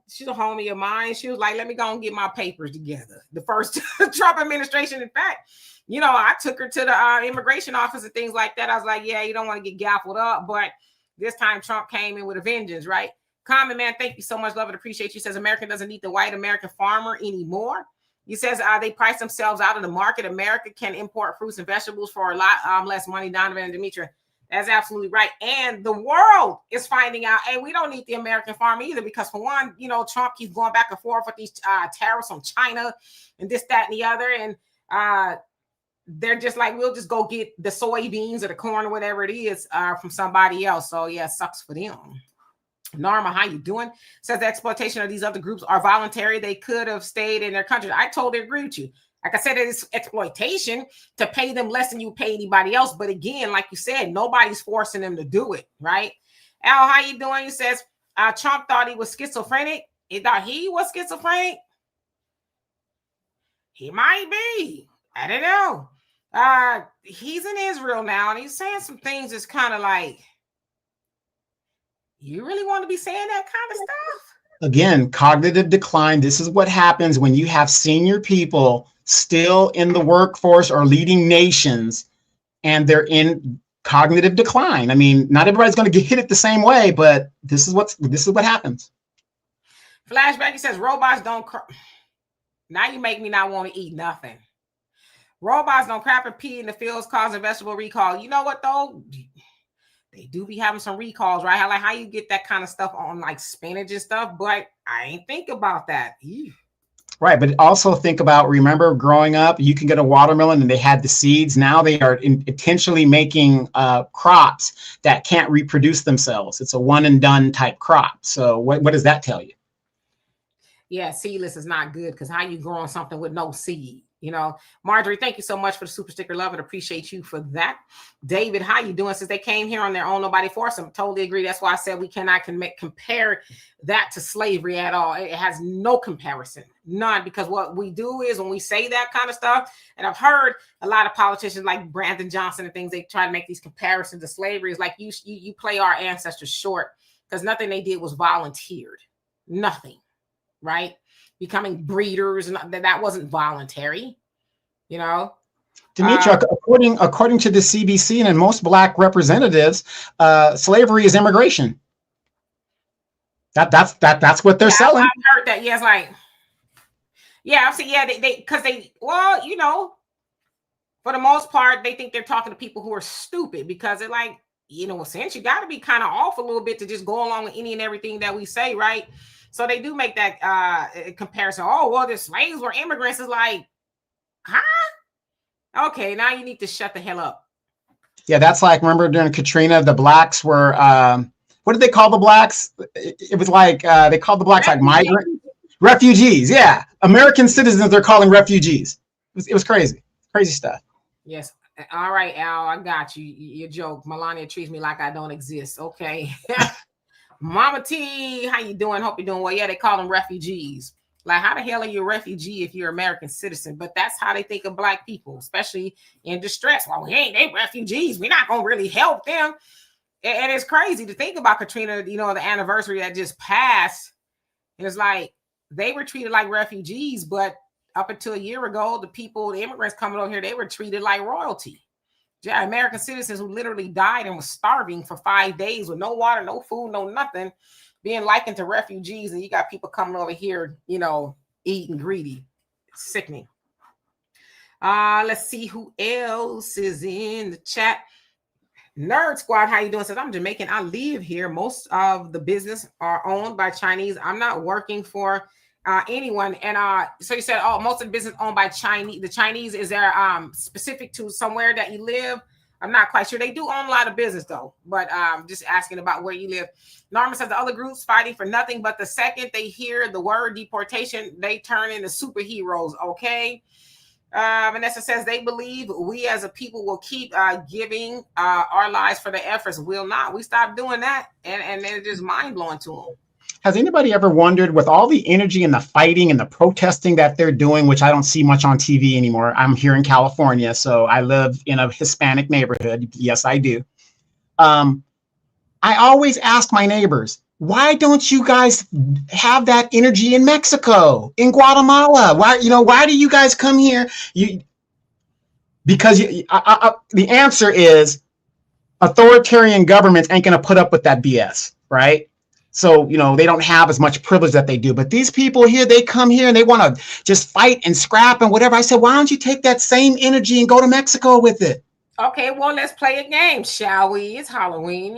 she's a homie of mine. She was like, let me go and get my papers together. The first Trump administration, in fact. I took her to the immigration office and things like that. I was like, yeah, you don't want to get gaffled up. But this time Trump came in with a vengeance, right? Common Man, thank you so much. Love and appreciate you. Says America doesn't need the white American farmer anymore. He says they price themselves out of the market. America can import fruits and vegetables for a lot less money. Donovan and Demetria. That's absolutely right. And the world is finding out, hey, we don't need the American farmer either because for one, Trump keeps going back and forth with these tariffs on China and this, that, and the other. And they're just like, we'll just go get the soybeans or the corn or whatever it is from somebody else. So yeah, sucks for them. Norma, how you doing? Says the exploitation of these other groups are voluntary. They could have stayed in their country. I totally agree with you. Like I said, it's exploitation to pay them less than you pay anybody else. But again, like you said, nobody's forcing them to do it, right? Al, how you doing? He says Trump thought he was schizophrenic. He thought he was schizophrenic. He might be. I don't know. He's in Israel now, and he's saying some things that's kind of like, you really want to be saying that kind of stuff? Again, cognitive decline. This is what happens when you have senior people still in the workforce or leading nations, and they're in cognitive decline. I mean, not everybody's going to get hit it the same way, but this is what happens. Flashback, he says robots don't now you make me not want to eat nothing. Robots don't crap and pee in the fields, causing vegetable recall. You know what though? They do be having some recalls, right? How you get that kind of stuff on like spinach and stuff, but I ain't think about that. Ew. Right, but also think about, remember growing up, you can get a watermelon and they had the seeds. Now they are intentionally making crops that can't reproduce themselves. It's a one and done type crop. So what does that tell you? Yeah, seedless is not good because how you growing something with no seed? You know, Marjorie, thank you so much for the super sticker. Love and appreciate you for that. David, how you doing? Since they came here on their own, nobody forced them. Totally agree. That's why I said we cannot compare that to slavery at all. It has no comparison, none. Because what we do is when we say that kind of stuff, and I've heard a lot of politicians like Brandon Johnson and things, they try to make these comparisons to slavery. It's like you play our ancestors short because nothing they did was volunteered. Nothing, right? Becoming breeders, and that wasn't voluntary, you know. Demetra, according to the CBC and most Black representatives, slavery is immigration. That's what they're selling. I've heard that. Yeah, it's like, yeah, I see. Yeah, well, you know, for the most part, they think they're talking to people who are stupid because they're like, you know, since you got to be kind of off a little bit to just go along with any and everything that we say, right? So they do make that comparison. Oh, well, the slaves were immigrants. Is like, huh? Okay, now you need to shut the hell up. Yeah, that's like, remember during Katrina, the Blacks were, what did they call the Blacks? It was like, they called the Blacks like migrant refugees. Yeah, American citizens they're calling refugees. It was crazy. Crazy stuff. Yes. All right, Al, I got you. Your joke. Melania treats me like I don't exist. Okay. Mama T, how you doing? Hope you're doing well. Yeah, they call them refugees. Like, how the hell are you a refugee if you're an American citizen? But that's how they think of Black people, especially in distress. Well, they refugees. We're not going to really help them. And it's crazy to think about Katrina, you know, the anniversary that just passed. And it's like, they were treated like refugees, but up until a year ago, the immigrants coming over here, they were treated like royalty. Yeah, American citizens who literally died and was starving for 5 days with no water, no food, no nothing, being likened to refugees. And you got people coming over here, you know, eating greedy. It's sickening. Let's see who else is in the chat. Nerd Squad, how you doing? Says, I'm Jamaican. I live here. Most of the business are owned by Chinese. I'm not working for anyone. And so you said, oh, most of the business owned by Chinese. The Chinese, is there specific to somewhere that you live? I'm not quite sure. They do own a lot of business though, but just asking about where you live. Norman says the other groups fighting for nothing, but the second they hear the word deportation, they turn into superheroes. Okay. Vanessa says they believe we as a people will keep giving our lives for the efforts. Will not. We stop doing that, and they're just mind blowing to them. Has anybody ever wondered, with all the energy and the fighting and the protesting that they're doing, which I don't see much on TV anymore? I'm here in California, so I live in a Hispanic neighborhood. Yes, I do. I always ask my neighbors, why don't you guys have that energy in Mexico, in Guatemala? Why do you guys come here? Because the answer is authoritarian governments ain't going to put up with that BS, right? So, they don't have as much privilege that they do. But these people here, they come here and they want to just fight and scrap and whatever. I said, why don't you take that same energy and go to Mexico with it? Okay, well, let's play a game, shall we? It's Halloween,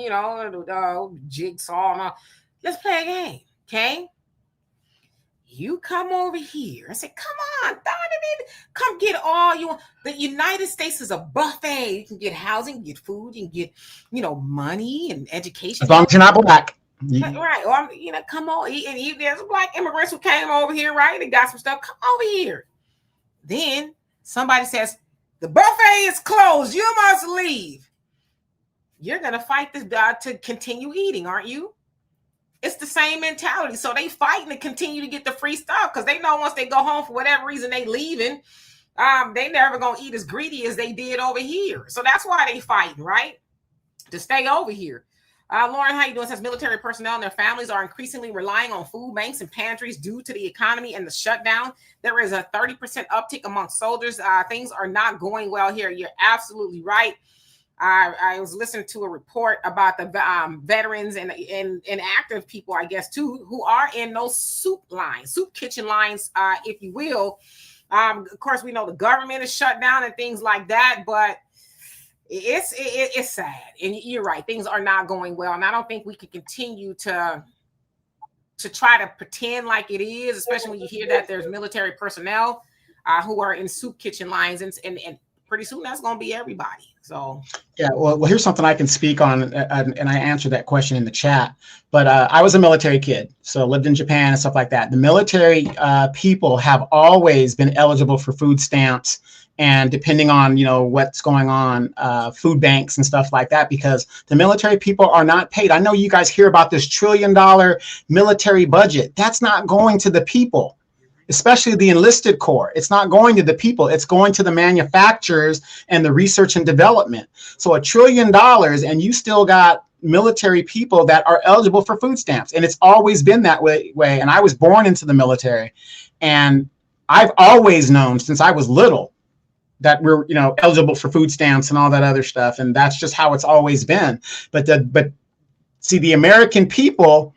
jigsaw and all. Let's play a game, okay? You come over here. I said, come on, Donovan, come get all you want. The United States is a buffet. You can get housing, get food, you can get, money and education. As long as you're not Black. Right. Or, come on. And there's Black immigrants who came over here, right? They got some stuff. Come over here. Then somebody says, the buffet is closed. You must leave. You're going to fight this guy to continue eating, aren't you? It's the same mentality. So they fighting to continue to get the free stuff because they know once they go home for whatever reason they leaving, they never going to eat as greedy as they did over here. So that's why they fighting, right? To stay over here. Lauren, how you doing? Says military personnel and their families are increasingly relying on food banks and pantries due to the economy and the shutdown. There is a 30% uptick among soldiers. Things are not going well here. You're absolutely right. I was listening to a report about the veterans and active people, I guess, too, who are in those soup kitchen lines, if you will. Of course, we know the government is shut down and things like that, but it's sad. And you're right, things are not going well. And I don't think we can continue to try to pretend like it is, especially when you hear that there's military personnel who are in soup kitchen lines, and pretty soon that's going to be everybody. So yeah, well, here's something I can speak on, and I answered that question in the chat. But I was a military kid, so lived in Japan and stuff like that. The military people have always been eligible for food stamps, and depending on what's going on, food banks and stuff like that, because the military people are not paid. I know you guys hear about this $1 trillion military budget. That's not going to the people, especially the enlisted corps. It's not going to the people. It's going to the manufacturers and the research and development. So $1 trillion, and you still got military people that are eligible for food stamps. And it's always been that way. And I was born into the military, and I've always known since I was little that we're eligible for food stamps and all that other stuff. And that's just how it's always been. But see, the American people,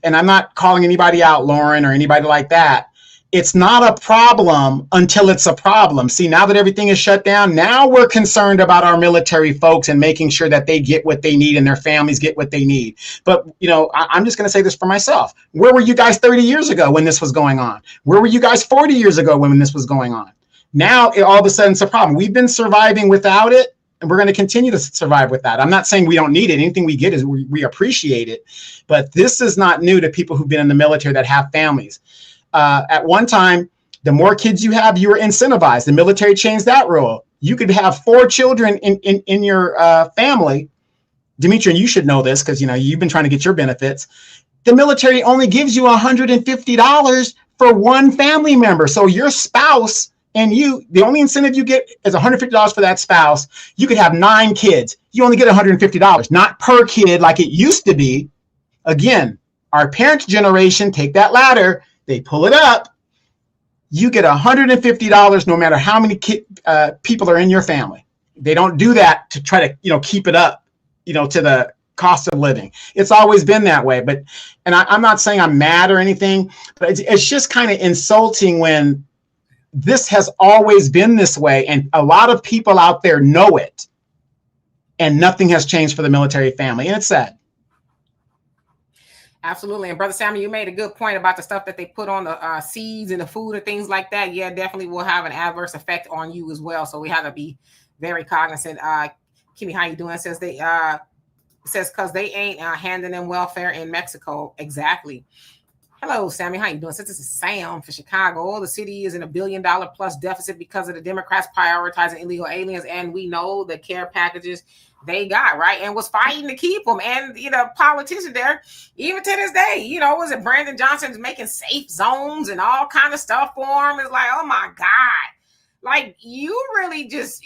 and I'm not calling anybody out, Lauren, or anybody like that, it's not a problem until it's a problem. See, now that everything is shut down, now we're concerned about our military folks and making sure that they get what they need and their families get what they need. But, I'm just going to say this for myself. Where were you guys 30 years ago when this was going on? Where were you guys 40 years ago when this was going on? Now, all of a sudden, it's a problem. We've been surviving without it, and we're going to continue to survive with that. I'm not saying we don't need it. Anything we get is we appreciate it. But this is not new to people who've been in the military that have families. At one time, the more kids you have, you are incentivized. The military changed that rule. You could have 4 children in your family. Dimitri, you should know this because you've been trying to get your benefits. The military only gives you $150 for one family member. So your spouse and you, the only incentive you get is $150 for that spouse. You could have 9 kids. You only get $150, not per kid like it used to be. Again, our parents' generation, take that ladder, they pull it up. You get $150 no matter how many people are in your family. They don't do that to try to keep it up, to the cost of living. It's always been that way. But I'm not saying I'm mad or anything, but it's just kind of insulting when this has always been this way, and a lot of people out there know it, and nothing has changed for the military family, and it's sad. Absolutely. And Brother Samuel, you made a good point about the stuff that they put on the seeds and the food and things like that. Yeah, definitely will have an adverse effect on you as well. So we have to be very cognizant. Kimmy, how you doing? Says because they ain't handing them welfare in Mexico. Exactly. Hello, Sammy. How you doing? Since this is Sam for Chicago, the city is in $1 billion plus deficit because of the Democrats prioritizing illegal aliens, and we know the care packages they got, right? And was fighting to keep them. And politicians there, even to this day, was it Brandon Johnson's making safe zones and all kind of stuff for them? It's like, oh my God, like you really just,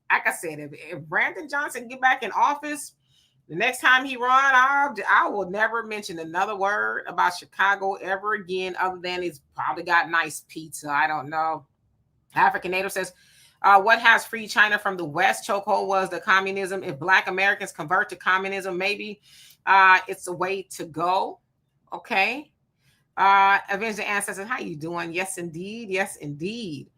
like I said, if Brandon Johnson get back in office, the next time he run, I will never mention another word about Chicago ever again, other than it's probably got nice pizza. I don't know. African Native says, what has freed China from the West? Chokehold was the communism. If Black Americans convert to communism, maybe it's a way to go. Okay. Avenge the Ancestors, how you doing? Yes, indeed. Yes, indeed.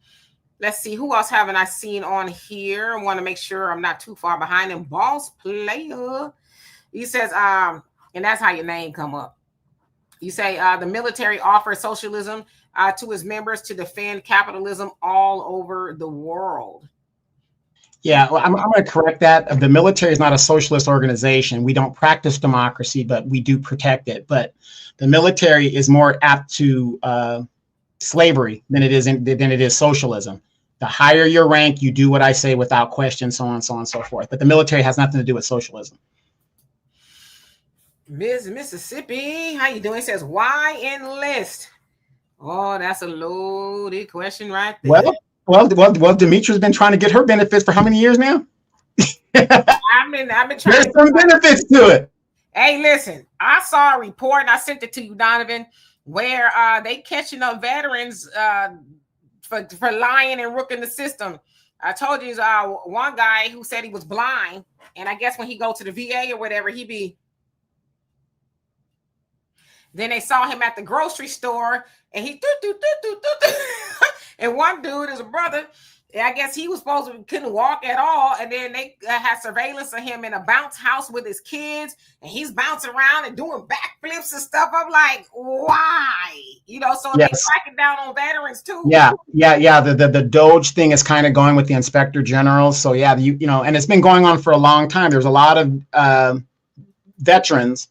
Let's see, who else haven't I seen on here? I want to make sure I'm not too far behind him. Boss Player. He says, and that's how your name come up. You say the military offers socialism to its members to defend capitalism all over the world. Yeah, well, I'm going to correct that. The military is not a socialist organization. We don't practice democracy, but we do protect it. But the military is more apt to slavery than it is socialism. The higher your rank, you do what I say without question, so on and so forth. But the military has nothing to do with socialism. Miss Mississippi, how you doing? It says, why enlist? Oh, that's a loaded question right there. Well, Demetria's been trying to get her benefits for how many years now? I've been trying. There's some benefits to it. Hey, listen, I saw a report and I sent it to you, Donovan, where they catching up veterans for lying and rooking the system. I told you one guy who said he was blind, and I guess when he go to the VA or whatever, then they saw him at the grocery store, and he and one dude is a brother. I guess he was supposed to couldn't walk at all, and then they had surveillance of him in a bounce house with his kids, and he's bouncing around and doing backflips and stuff. I'm like, why? So yes. They cracking down on veterans too. Yeah. The Doge thing is kind of going with the Inspector General. So yeah, and it's been going on for a long time. There's a lot of veterans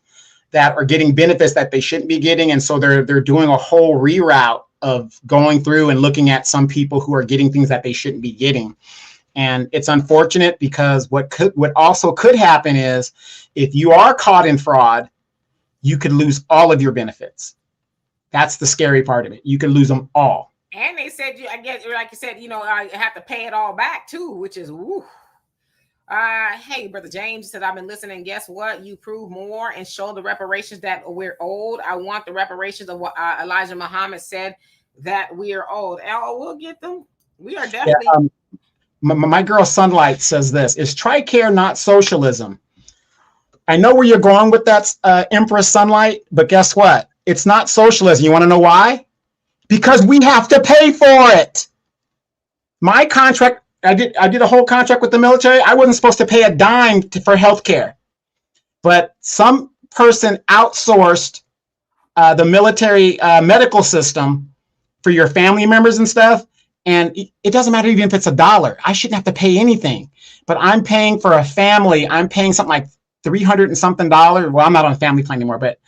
that are getting benefits that they shouldn't be getting, and so they're doing a whole reroute of going through and looking at some people who are getting things that they shouldn't be getting. And it's unfortunate because what also could happen is if you are caught in fraud, you could lose all of your benefits. That's the scary part of it. You could lose them all. And they said, I guess, like you said, I have to pay it all back too, which is, woo. Hey, Brother James said, I've been listening. Guess what? You prove more and show the reparations that we're old. I want the reparations of what Elijah Muhammad said, that we are old. Oh, we'll get them. We are definitely. Yeah, my girl Sunlight says this: is TRICARE not socialism? I know where you're going with that, Empress Sunlight, but guess what? It's not socialism. You want to know why? Because we have to pay for it. My contract, I did a whole contract with the military. I wasn't supposed to pay a dime for healthcare, but some person outsourced the military medical system for your family members and stuff. And it doesn't matter even if it's $1. I shouldn't have to pay anything, but I'm paying for a family. I'm paying something like $300 and something. Well, I'm not on a family plan anymore, but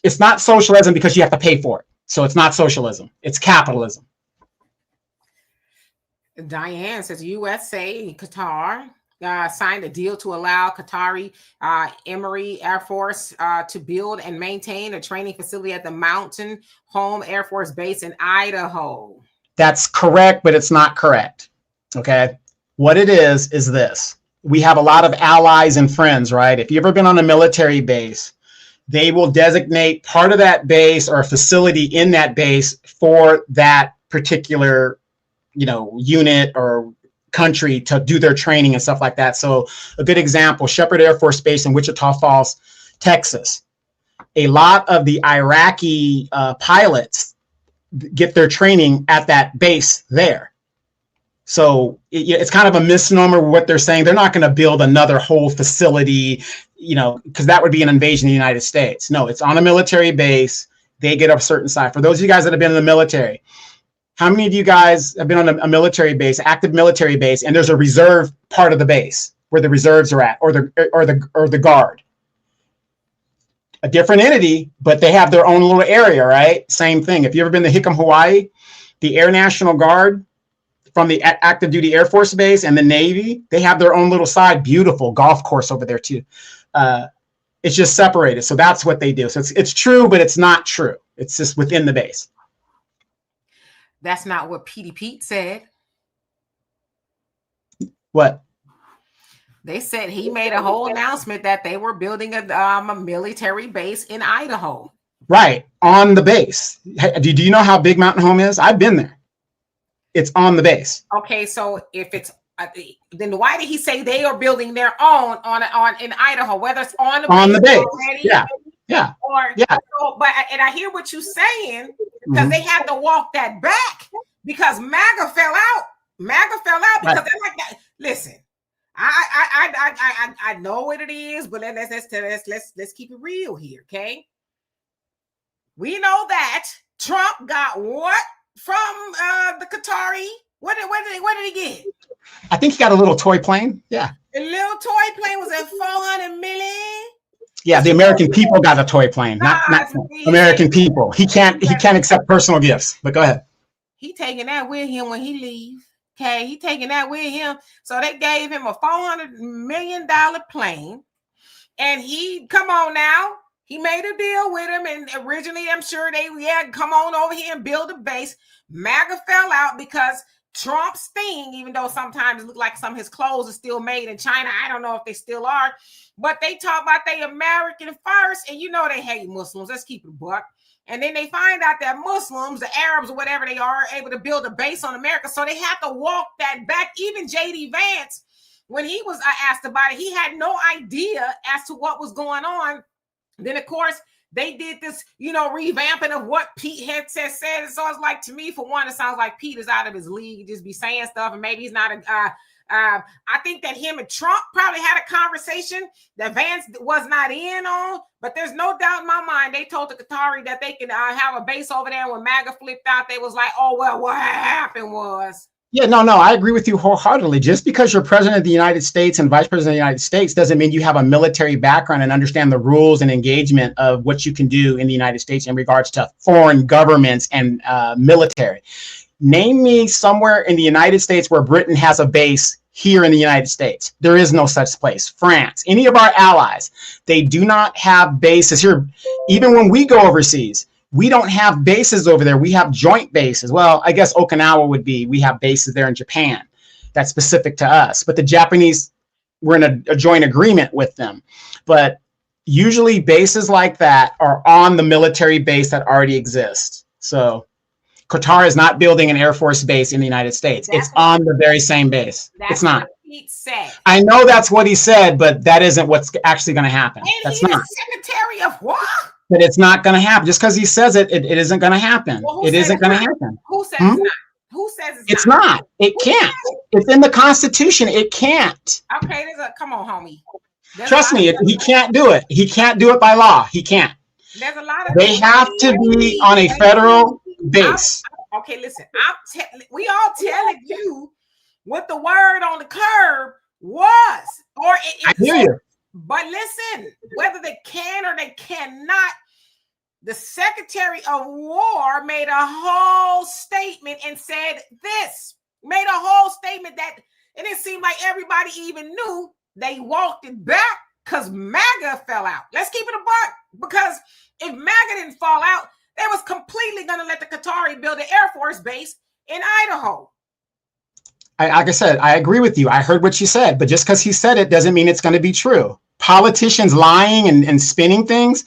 it's not socialism because you have to pay for it. So it's not socialism. It's capitalism. Diane says USA and Qatar signed a deal to allow Qatari Emory Air Force to build and maintain a training facility at the Mountain Home Air Force Base in Idaho. That's correct, but it's not correct. Okay. What it is this. We have a lot of allies and friends, right? If you've ever been on a military base, they will designate part of that base or a facility in that base for that particular, unit or country to do their training and stuff like that. So a good example, Shepherd Air Force Base in Wichita Falls, Texas. A lot of the Iraqi pilots get their training at that base there. So it's kind of a misnomer what they're saying. They're not going to build another whole facility, because that would be an invasion of the United States. No, it's on a military base. They get a certain side. For those of you guys that have been in the military, how many of you guys have been on a military base, active military base, and there's a reserve part of the base where the reserves are at, or the guard? A different entity, but they have their own little area, right? Same thing. If you ever been to Hickam, Hawaii, the Air National Guard from the active duty Air Force Base and the Navy, they have their own little side, beautiful golf course over there too. It's just separated. So that's what they do. So it's true, but it's not true. It's just within the base. That's not what Petey Pete said. What? They said he made a whole announcement that they were building a military base in Idaho. Right, on the base. Do you know how big Mountain Home is? I've been there. It's on the base. Okay, so if it's then why did he say they are building their own on in Idaho? Whether it's on the base already, yeah. So, and I hear what you're saying because they had to walk that back because MAGA fell out. Because they're like that. Listen. I know what it is, but let's keep it real here, okay? We know that Trump got what from the Qatari? What did he get? I think he got a little toy plane. Yeah. The little toy plane was at $400 million. Yeah, the American people got a toy plane, not American people. He can't accept personal gifts. But go ahead. He taking that with him when he leaves. Okay, he taking that with him. So they gave him a $400 million plane. And come on now. He made a deal with him. And originally, I'm sure come on over here and build a base. MAGA fell out because Trump's thing, even though sometimes it looks like some of his clothes are still made in China. I don't know if they still are, but they talk about they American first, and you know they hate Muslims. Let's keep it a buck. And then they find out that Muslims, the Arabs or whatever they are able to build a base on America. So they have to walk that back. Even J.D. Vance, when he was asked about it, he had no idea as to what was going on. Then, of course, they did this, revamping of what Pete had said. So it's like, to me, for one, it sounds like Pete is out of his league, just be saying stuff, and maybe he's not I think that him and Trump probably had a conversation that Vance was not in on, but there's no doubt in my mind they told the Qatari that they can have a base over there. When MAGA flipped out, they was like, oh, well, what happened was. Yeah, no, I agree with you wholeheartedly. Just because you're president of the United States and vice president of the United States doesn't mean you have a military background and understand the rules and engagement of what you can do in the United States in regards to foreign governments and military. Name me somewhere in the United States where Britain has a base here in the United States. There is no such place. France, any of our allies, they do not have bases here. Even when we go overseas, we don't have bases over there. We have joint bases. Well, I guess Okinawa would be, we have bases there in Japan. That's specific to us. But the Japanese, we're in a joint agreement with them. But usually bases like that are on the military base that already exists. So Qatar is not building an Air Force base in the United States. It's on the very same base. It's not. What Pete said. I know that's what he said, but that isn't what's actually going to happen. And that's he's not. Secretary of what? But it's not going to happen. Just because he says it, it isn't going to happen. Well, it isn't going to happen. Who says it's not? Who says it's not? It can't. It's in the Constitution. It can't. Okay, come on, homie. Trust me, he can't do it. He can't do it by law. He can't. There's a lot of. They have to be on a federal base. Okay, listen. We all telling you what the word on the curb was, or I hear you. But listen, whether they can or they cannot, the Secretary of War made a whole statement and said this. Made a whole statement that it didn't seem like everybody even knew. They walked it back because MAGA fell out. Let's keep it a buck. Because if MAGA didn't fall out, they was completely going to let the Qatari build an Air Force base in Idaho. Like I said, I agree with you. I heard what you said, but just because he said it doesn't mean it's going to be true. Politicians lying and spinning things,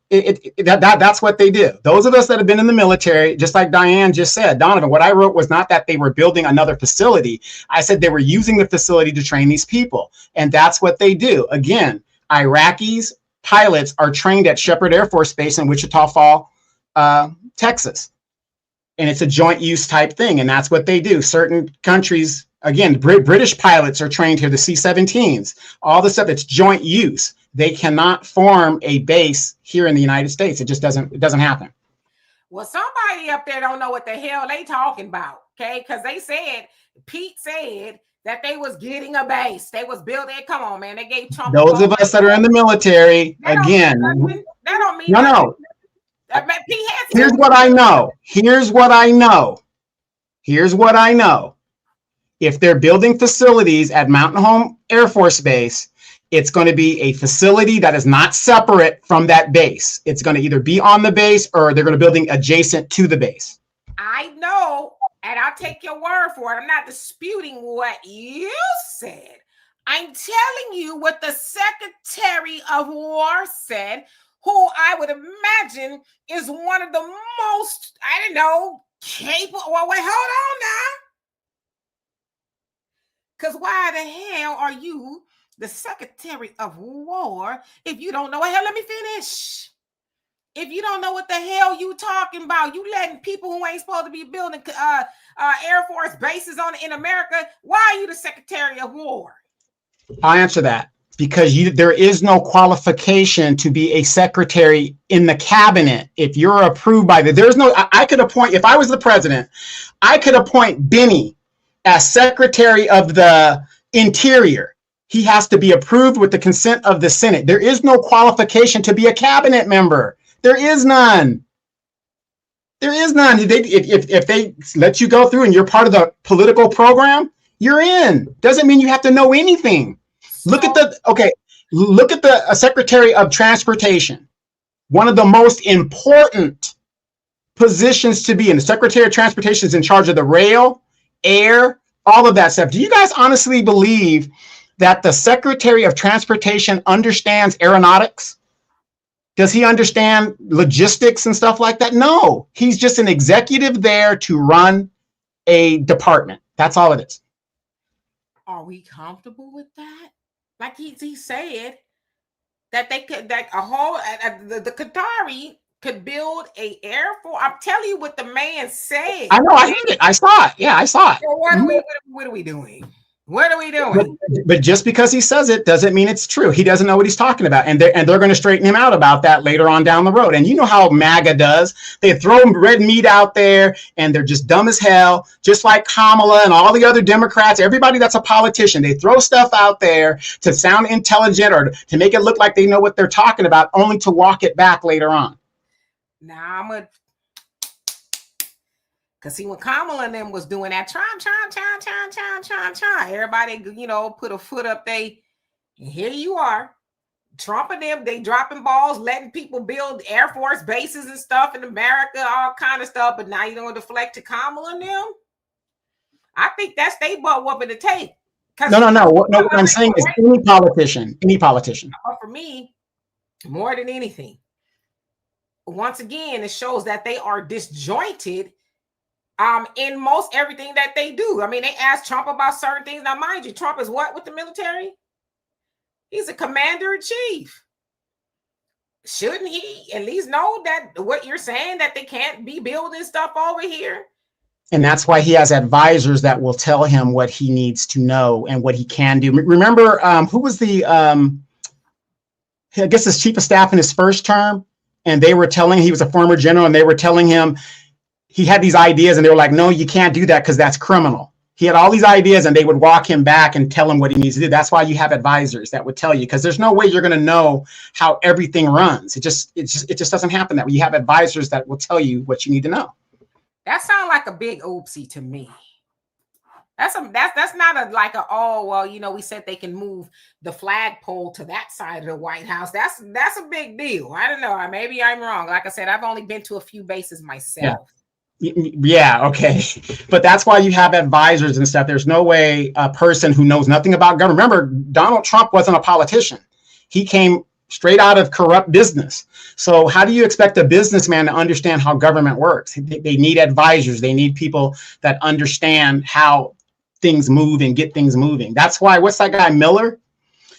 that's what they do. Those of us that have been in the military, just like Diane just said, Donovan, what I wrote was not that they were building another facility. I said they were using the facility to train these people. And that's what they do. Again, Iraqis, pilots are trained at Shepherd Air Force Base in Wichita Falls, Texas. And it's a joint use type thing. And that's what they do. Certain countries, again, British pilots are trained here, the C-17s, all the stuff that's joint use. They cannot form a base here in the United States. It just doesn't happen. Well, somebody up there don't know what the hell they talking about. Okay. Because Pete said that they was getting a base. They was building. Come on, man. They gave Trump. Those of us that are in the military, again. That don't mean no. Here's what I know. If they're building facilities at Mountain Home Air Force Base, it's going to be a facility that is not separate from that base. It's going to either be on the base or they're going to be building adjacent to the base. I know, and I'll take your word for it. I'm not disputing what you said. I'm telling you what the Secretary of War said, who I would imagine is one of the most, capable. Well, wait, hold on now. Because why the hell are you the Secretary of War if you don't know what? Hell, let me finish. If you don't know what the hell you talking about, you letting people who ain't supposed to be building Air Force bases in America, why are you the Secretary of War? I'll answer that. Because there is no qualification to be a secretary in the cabinet. If you're approved by I could appoint, if I was the president, I could appoint Benny as Secretary of the Interior. He has to be approved with the consent of the Senate. There is no qualification to be a cabinet member. There is none. If they let you go through and you're part of the political program, you're in. Doesn't mean you have to know anything. Look at the Secretary of Transportation. One of the most important positions to be in. The Secretary of Transportation is in charge of the rail air, all of that stuff. Do you guys honestly believe that the Secretary of Transportation understands aeronautics? Does he understand logistics and stuff like that? No, he's just an executive there to run a department. That's all it is. Are we comfortable with that? Like he said that they could, that a whole the Qatari could build a air force. I'm telling you what the man said. I know. I heard it. I saw it. Yeah, I saw it. So what are we doing? What are we doing? But just because he says it doesn't mean it's true. He doesn't know what he's talking about. And they're going to straighten him out about that later on down the road. And you know how MAGA does. They throw red meat out there and they're just dumb as hell, just like Kamala and all the other Democrats, everybody that's a politician. They throw stuff out there to sound intelligent or to make it look like they know what they're talking about, only to walk it back later on. Now I'm a... Because see, when Kamala and them was doing that, everybody, put a foot up there. And here you are. Trump and them, they dropping balls, letting people build Air Force bases and stuff in America, all kind of stuff. But now you don't deflect to Kamala and them. I think that's they butt whooping to take. No. What I'm saying is any politician. But for me, more than anything, once again, it shows that they are disjointed in most everything that they do. I mean, they asked Trump about certain things. Now, mind you, Trump is what with the military? He's a commander-in-chief. Shouldn't he at least know that what you're saying, that they can't be building stuff over here? And that's why he has advisors that will tell him what he needs to know and what he can do. Remember, who was I guess his chief of staff in his first term? And they were telling, he was a former general, and they were telling him, he had these ideas and they were like, no, you can't do that because that's criminal. He had all these ideas and they would walk him back and tell him what he needs to do. That's why you have advisors that would tell you, because there's no way you're going to know how everything runs. It just doesn't happen that way. You have advisors that will tell you what you need to know. That sounds like a big oopsie to me. That's not we said they can move the flagpole to that side of the White House. That's a big deal. I don't know. Maybe I'm wrong. Like I said, I've only been to a few bases myself. Yeah, okay. But that's why you have advisors and stuff. There's no way a person who knows nothing about government. Remember, Donald Trump wasn't a politician. He came straight out of corrupt business. So how do you expect a businessman to understand how government works? They need advisors. They need people that understand how things move and get things moving. That's why, what's that guy, Miller?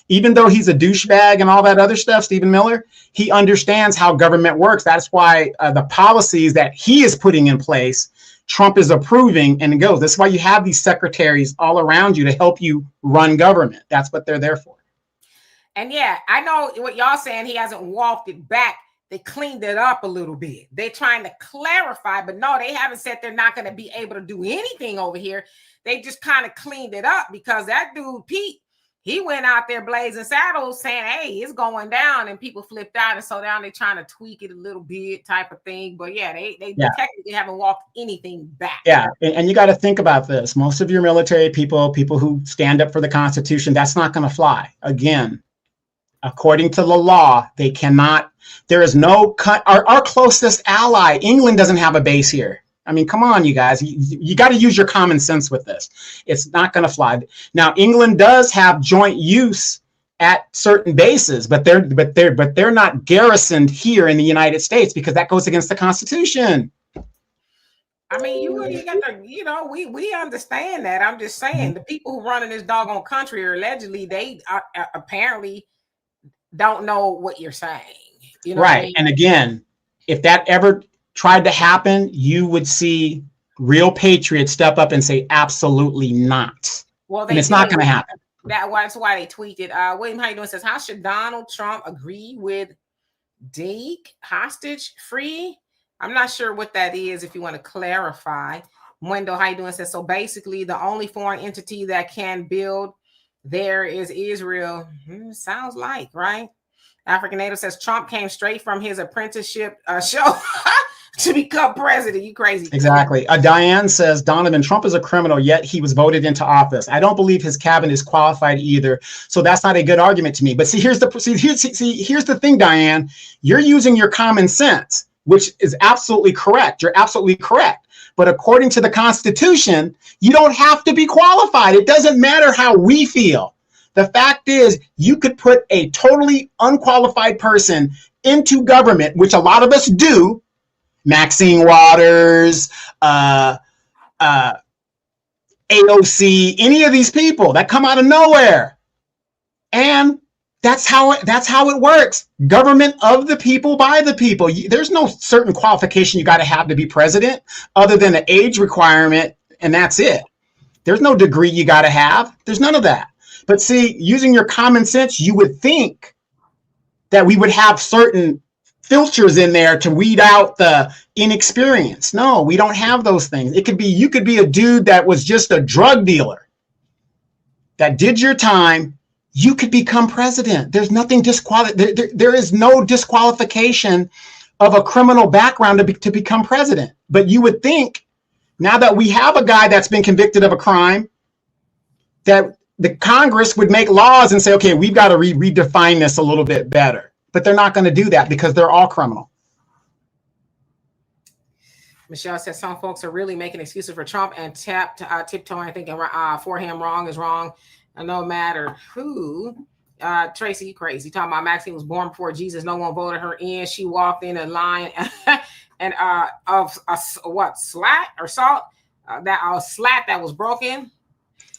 Even though he's a douchebag and all that other stuff, Stephen Miller, he understands how government works. That's why the policies that he is putting in place, Trump is approving and it goes. That's why you have these secretaries all around you to help you run government. That's what they're there for. And yeah, I know what y'all saying. He hasn't walked it back. They cleaned it up a little bit. They're trying to clarify, but no, they haven't said they're not going to be able to do anything over here. They just kind of cleaned it up because that dude, Pete, he went out there blazing saddles saying, hey, it's going down, and people flipped out. And so now they're trying to tweak it a little bit type of thing. But yeah, they technically haven't walked anything back. Yeah. And you got to think about this. Most of your military people who stand up for the Constitution, that's not going to fly. Again, according to the law, they cannot. There is no our closest ally, England, doesn't have a base here. I mean, come on, you guys. You got to use your common sense with this. It's not going to fly. Now, England does have joint use at certain bases, but they're not garrisoned here in the United States because that goes against the Constitution. I mean, you got to, we understand that. I'm just saying the people who run in this doggone country are allegedly, they apparently don't know what you're saying. You know right. What I mean? And again, if that ever tried to happen, you would see real patriots step up and say, absolutely not. Well, and it's not going to happen. That's why they tweeted. William, how you doing? Says, how should Donald Trump agree with Deke hostage free? I'm not sure what that is. If you want to clarify, Wendell, how you doing? Says, so basically the only foreign entity that can build there is Israel. Sounds like, right? African Native says Trump came straight from his apprenticeship show to become president. You crazy. Exactly. Diane says, Donovan, Trump is a criminal, yet he was voted into office. I don't believe his cabinet is qualified either. So that's not a good argument to me. But see, here's the thing, Diane. You're using your common sense, which is absolutely correct. You're absolutely correct. But according to the Constitution, you don't have to be qualified. It doesn't matter how we feel. The fact is, you could put a totally unqualified person into government, which a lot of us do. Maxine Waters, AOC, any of these people that come out of nowhere. And that's how it works. Government of the people, by the people. There's no certain qualification you got to have to be president other than the age requirement, and that's it. There's no degree you got to have. There's none of that. But see, using your common sense, you would think that we would have certain filters in there to weed out the inexperience. No, we don't have those things. You could be a dude that was just a drug dealer that did your time. You could become president. There's nothing there is no disqualification of a criminal background to become president. But you would think, now that we have a guy that's been convicted of a crime, that the Congress would make laws and say, okay, we've got to redefine this a little bit better. But they're not going to do that because they're all criminal. Michelle says some folks are really making excuses for Trump and tiptoeing, thinking for him wrong is wrong. And no matter who. Tracy, you crazy. Talking about Maxine was born before Jesus. No one voted her in. She walked in a line and of slat or salt? That slat that was broken.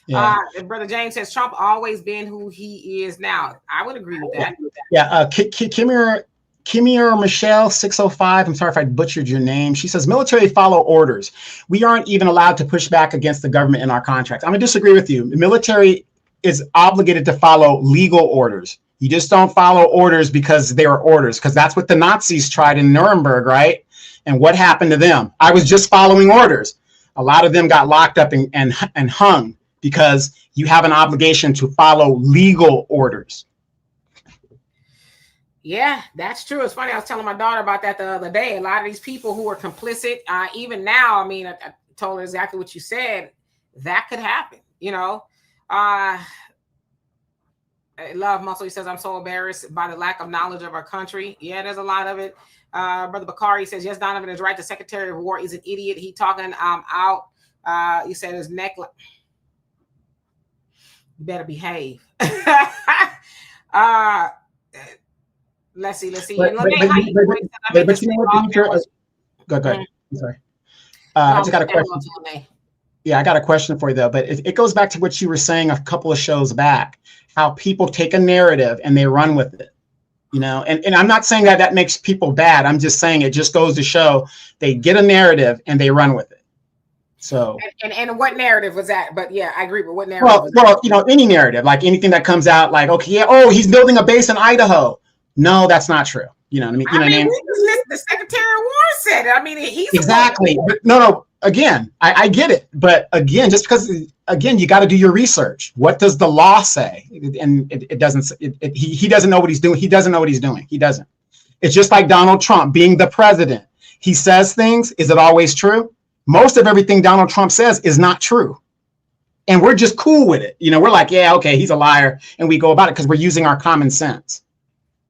Yeah. Brother James says Trump always been who he is now. I would agree with that. Yeah. Kimir Michelle 605. I'm sorry if I butchered your name. She says military follow orders. We aren't even allowed to push back against the government in our contracts. I'm gonna disagree with you. The military is obligated to follow legal orders. You just don't follow orders because they are orders, because that's what the Nazis tried in Nuremberg, right? And what happened to them? I was just following orders. A lot of them got locked up and hung because you have an obligation to follow legal orders. Yeah, that's true. It's funny. I was telling my daughter about that the other day. A lot of these people who are complicit, even now, I mean, I told her exactly what you said. That could happen, you know. Love Muscle, he says, I'm so embarrassed by the lack of knowledge of our country. Yeah, there's a lot of it. Brother Bakari says, yes, Donovan is right. The Secretary of War is an idiot. He talking out. He said his neck. You better behave. Let's see. But you know what, Demetra? Go ahead. I'm sorry. I just got a question. Yeah, I got a question for you, though. But it goes back to what you were saying a couple of shows back, how people take a narrative and they run with it. You know, and I'm not saying that makes people bad. I'm just saying it just goes to show they get a narrative and they run with it. So and what narrative was that? But yeah, I agree. But what narrative? Well, you know, any narrative, like anything that comes out, like, okay, yeah, oh, he's building a base in Idaho. No, that's not true. You know what I mean? You know what I mean? The Secretary of War said it. I mean, he's exactly. But no. Again, I get it, but again, just because you got to do your research. What does the law say? And it doesn't. He doesn't know what he's doing. He doesn't know what he's doing. He doesn't. It's just like Donald Trump being the president. He says things. Is it always true? Most of everything Donald Trump says is not true, and we're just cool with it. You know, we're like, yeah, okay, he's a liar, and we go about it because we're using our common sense.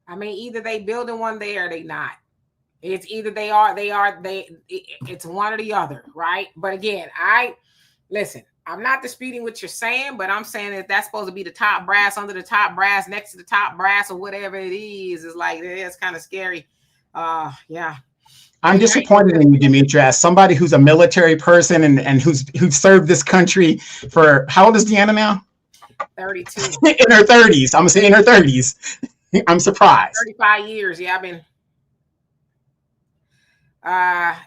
I mean, either they building one there or they not. It's either they are, it's one or the other, right? But again, I'm not disputing what you're saying, but I'm saying that that's supposed to be the top brass, under the top brass, next to the top brass, or whatever it is. It's like, it's kind of scary. Yeah. I'm disappointed in you, Demetra, as somebody who's a military person and who's served this country for, how old is Deanna now? 32. In her 30s. I'm gonna say in her 30s. I'm surprised. 35 years. Yeah, I've been.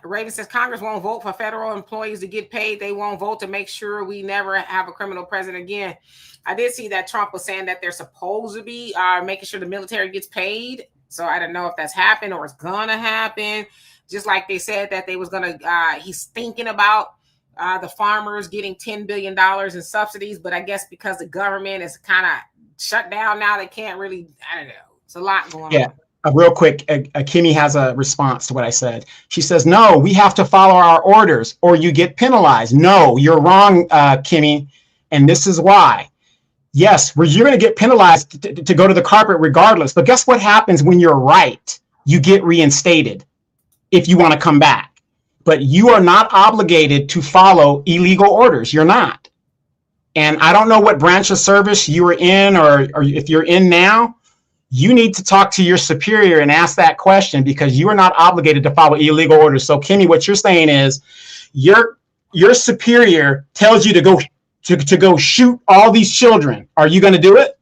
Raven says Congress won't vote for federal employees to get paid. They won't vote to make sure we never have a criminal president again. I did see that Trump was saying that they're supposed to be making sure the military gets paid. So I don't know if that's happened or it's gonna happen. Just like they said that they was gonna. He's thinking about the farmers getting $10 billion in subsidies, but I guess because the government is kind of shut down now, they can't really. I don't know. It's a lot going on. Real quick, Kimmy has a response to what I said. She says, no, we have to follow our orders or you get penalized. No, you're wrong, Kimmy. And this is why. Yes, you're going to get penalized to go to the carpet regardless. But guess what happens when you're right? You get reinstated if you want to come back. but you are not obligated to follow illegal orders. You're not. And I don't know what branch of service you were in, or if you're in now. You need to talk to your superior and ask that question, because you are not obligated to follow illegal orders. So, Kimmy, what you're saying is your superior tells you to go shoot all these children. Are you going to do it?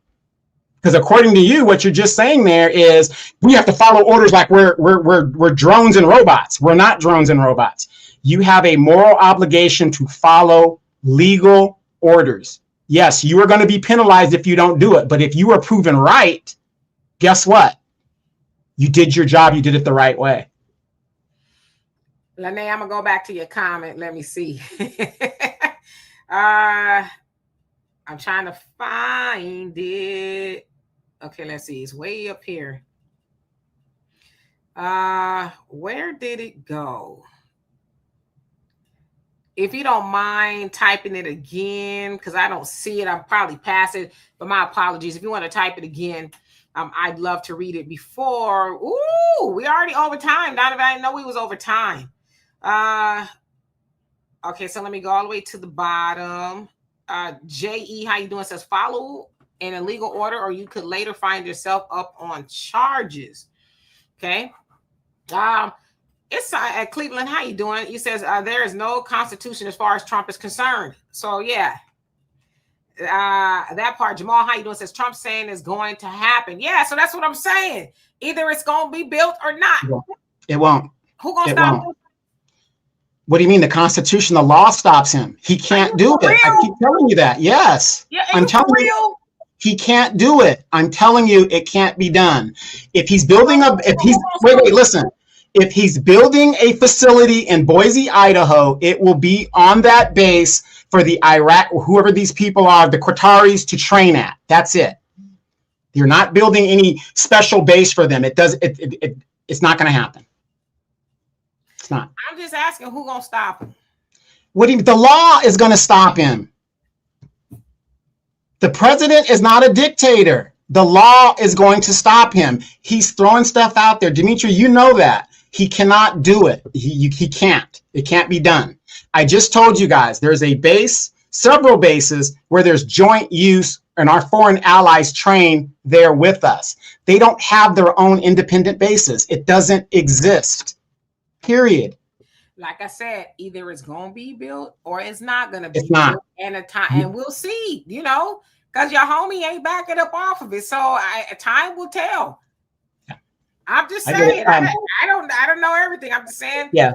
Because according to you, what you're just saying there is we have to follow orders like we're drones and robots. We're not drones and robots. You have a moral obligation to follow legal orders. Yes, you are going to be penalized if you don't do it. But if you are proven right, guess what? You did your job. You did it the right way. Lene, I'm going to go back to your comment. Let me see. I'm trying to find it. Okay, let's see. It's way up here. Where did it go? If you don't mind typing it again, because I don't see it, I'm probably past it, but my apologies. If you want to type it again, I'd love to read it before. Ooh, we already over time. Donovan, I didn't know we was over time. Okay, so let me go all the way to the bottom. J.E., how you doing? Says follow in a legal order, or you could later find yourself up on charges. Okay. It's at Cleveland. How you doing? He says there is no constitution as far as Trump is concerned. So yeah, that part. Jamal, how you doing? Says Trump saying is going to happen. Yeah, so that's what I'm saying. Either it's going to be built or not. It won't. Who gonna stop him? What do you mean? The Constitution, the law stops him. He can't do it. I keep telling you that. Yes. Yeah, I'm telling you. He can't do it. I'm telling you, it can't be done. If he's building listen. If he's building a facility in Boise, Idaho, it will be on that base for the Iraq, whoever these people are, the Qataris to train at. That's it. You're not building any special base for them. It's not going to happen. It's not. I'm just asking who gonna stop him. The law is going to stop him. The president is not a dictator. The law is going to stop him. He's throwing stuff out there. Dimitri, you know that. He cannot do it. He can't. It can't be done. I just told you guys, there's a base, several bases where there's joint use, and our foreign allies train there with us. They don't have their own independent bases. It doesn't exist. Period. Like I said, either it's gonna be built or it's not gonna be. It's not. Built. And we'll see. Because your homie ain't backing up off of it. So time will tell. Yeah. I'm just saying. I don't know everything. I'm just saying. Yeah.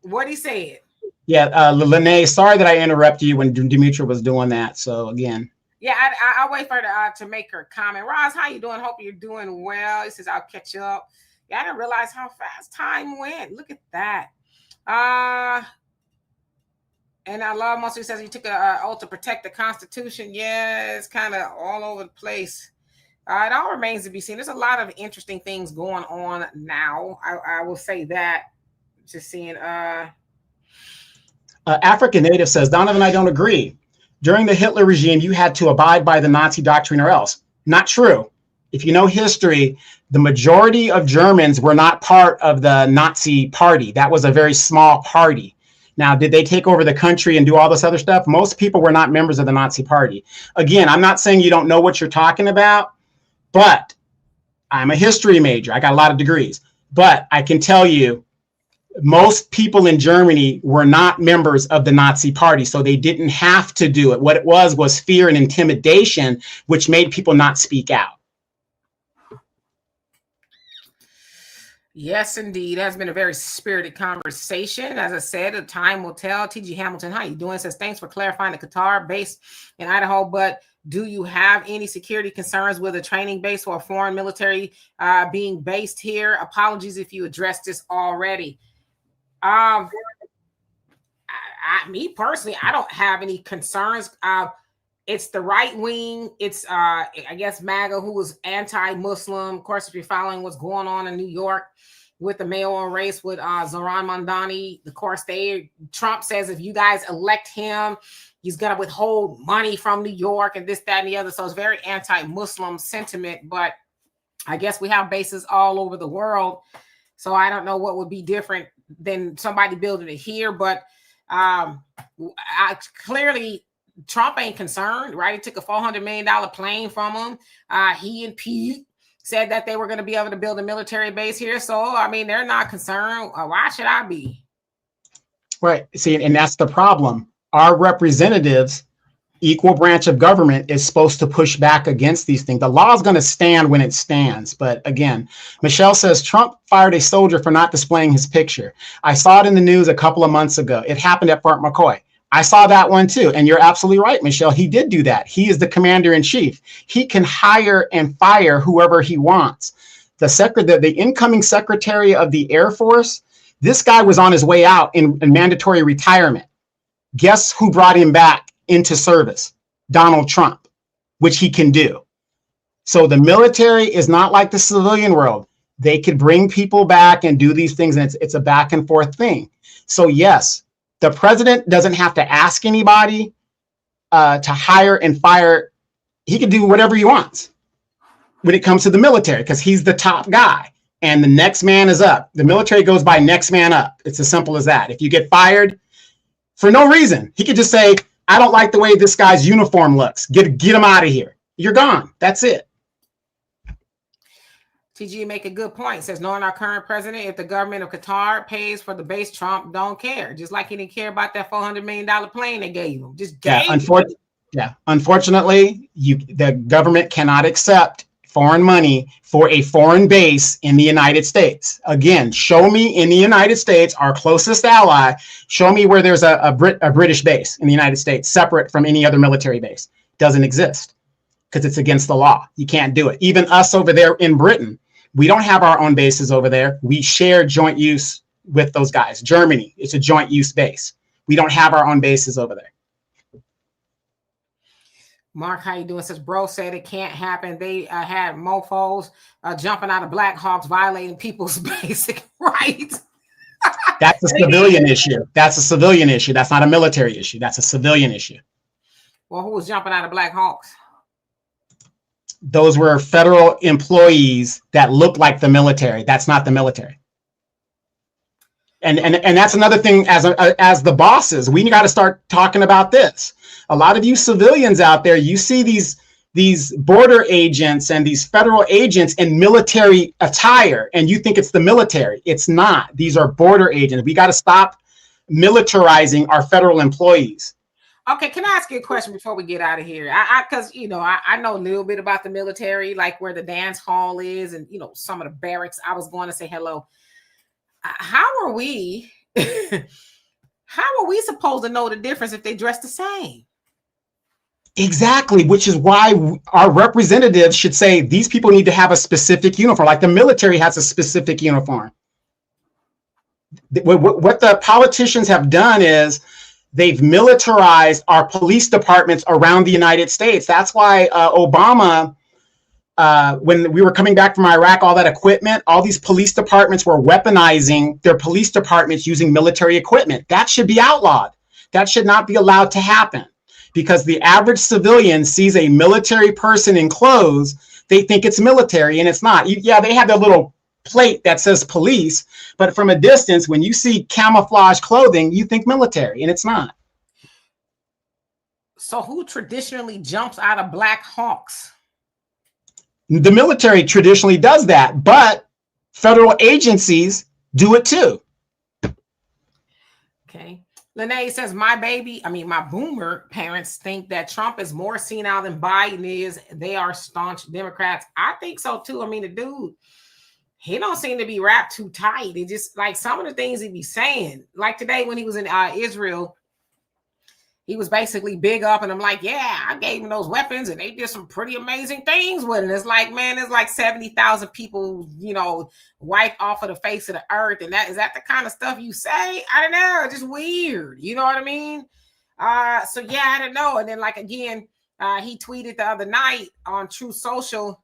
What he said. Yeah, Lene, sorry that I interrupted you when Dimitri was doing that. So again. Yeah, I'll wait for her to make her comment. Roz, how you doing? Hope you're doing well. He says I'll catch up. Yeah, I didn't realize how fast time went. Look at that. And I love most. He says he took an oath to protect the Constitution. Yeah, it's kind of all over the place. It all remains to be seen. There's a lot of interesting things going on now. I will say that. Just seeing. African Native says, Donovan, I don't agree. During the Hitler regime, you had to abide by the Nazi doctrine or else. Not true. If you know history, the majority of Germans were not part of the Nazi party. That was a very small party. Now, did they take over the country and do all this other stuff? Most people were not members of the Nazi party. Again, I'm not saying you don't know what you're talking about, but I'm a history major. I got a lot of degrees. But I can tell you, most people in Germany were not members of the Nazi party, so they didn't have to do it. What it was fear and intimidation, which made people not speak out. Yes, indeed. It has been a very spirited conversation. As I said, the time will tell. T.G. Hamilton, how you doing? Says, thanks for clarifying the Qatar base in Idaho, but do you have any security concerns with a training base for a foreign military being based here? Apologies if you addressed this already. Me personally, I don't have any concerns. It's the right wing. It's, I guess, MAGA, who was anti-Muslim. Of course, if you're following what's going on in New York with the mayoral race with Zohran Mamdani, of course, Trump says if you guys elect him, he's going to withhold money from New York and this, that, and the other. So it's very anti-Muslim sentiment. But I guess we have bases all over the world. So I don't know what would be different than somebody building it here. But clearly Trump ain't concerned, right? He took a $400 million plane from him. He and Pete said that they were going to be able to build a military base here. So, I mean, they're not concerned. Why should I be? Right. See, and that's the problem. Our representatives, equal branch of government, is supposed to push back against these things. The law is going to stand when it stands. But again, Michelle says Trump fired a soldier for not displaying his picture. I saw it in the news a couple of months ago. It happened at Fort McCoy. I saw that one too. And you're absolutely right, Michelle. He did do that. He is the commander in chief. He can hire and fire whoever he wants. The incoming secretary of the Air Force, this guy was on his way out in mandatory retirement. Guess who brought him back into service? Donald Trump, which he can do. So the military is not like the civilian world. They could bring people back and do these things, and it's a back and forth thing. So yes, the president doesn't have to ask anybody to hire and fire. He can do whatever he wants when it comes to the military, because he's the top guy and the next man is up. The military goes by next man up. It's as simple as that. If you get fired for no reason, he could just say, I don't like the way this guy's uniform looks. Get him out of here. You're gone. That's it. TG make a good point. Says, knowing our current president, if the government of Qatar pays for the base, Trump don't care. Just like he didn't care about that $400 million plane they gave him. Just gave him. Unfortunately, the government cannot accept foreign money for a foreign base in the United States. Again, show me in the United States, our closest ally, show me where there's a British base in the United States separate from any other military base. Doesn't exist because it's against the law. You can't do it. Even us over there in Britain, we don't have our own bases over there. We share joint use with those guys. Germany, it's a joint use base. We don't have our own bases over there. Mark, how you doing? Says, bro said it can't happen. They had mofos jumping out of Black Hawks, violating people's basic rights. That's a civilian issue. That's a civilian issue. That's not a military issue. That's a civilian issue. Well, who was jumping out of Black Hawks? Those were federal employees that looked like the military. That's not the military. And that's another thing. As the bosses, we got to start talking about this. A lot of you civilians out there, you see these border agents and these federal agents in military attire, and you think it's the military. It's not. These are border agents. We got to stop militarizing our federal employees. Okay, can I ask you a question before we get out of here? Because I know a little bit about the military, like where the dance hall is, and some of the barracks. I was going to say hello. How are we? How are we supposed to know the difference if they dress the same? Exactly, which is why our representatives should say these people need to have a specific uniform, like the military has a specific uniform. What the politicians have done is they've militarized our police departments around the United States. That's why Obama, when we were coming back from Iraq, all that equipment, all these police departments were weaponizing their police departments using military equipment. That should be outlawed. That should not be allowed to happen. Because the average civilian sees a military person in clothes, they think it's military, and it's not. Yeah, they have their little plate that says police, but from a distance, when you see camouflage clothing, you think military, and it's not. So who traditionally jumps out of Black Hawks? The military traditionally does that, but federal agencies do it too. Okay. Lene says, my boomer parents think that Trump is more senile than Biden is. They are staunch Democrats. I think so too. I mean, the dude, he don't seem to be wrapped too tight. It just like some of the things he be saying, like today when he was in Israel, he was basically big up, and I'm like, yeah, I gave him those weapons and they did some pretty amazing things with it. It's like, man, it's like 70,000 people, wiped off of the face of the earth. And is that the kind of stuff you say? I don't know. It's just weird. You know what I mean? So yeah, I don't know. And then again, he tweeted the other night on True Social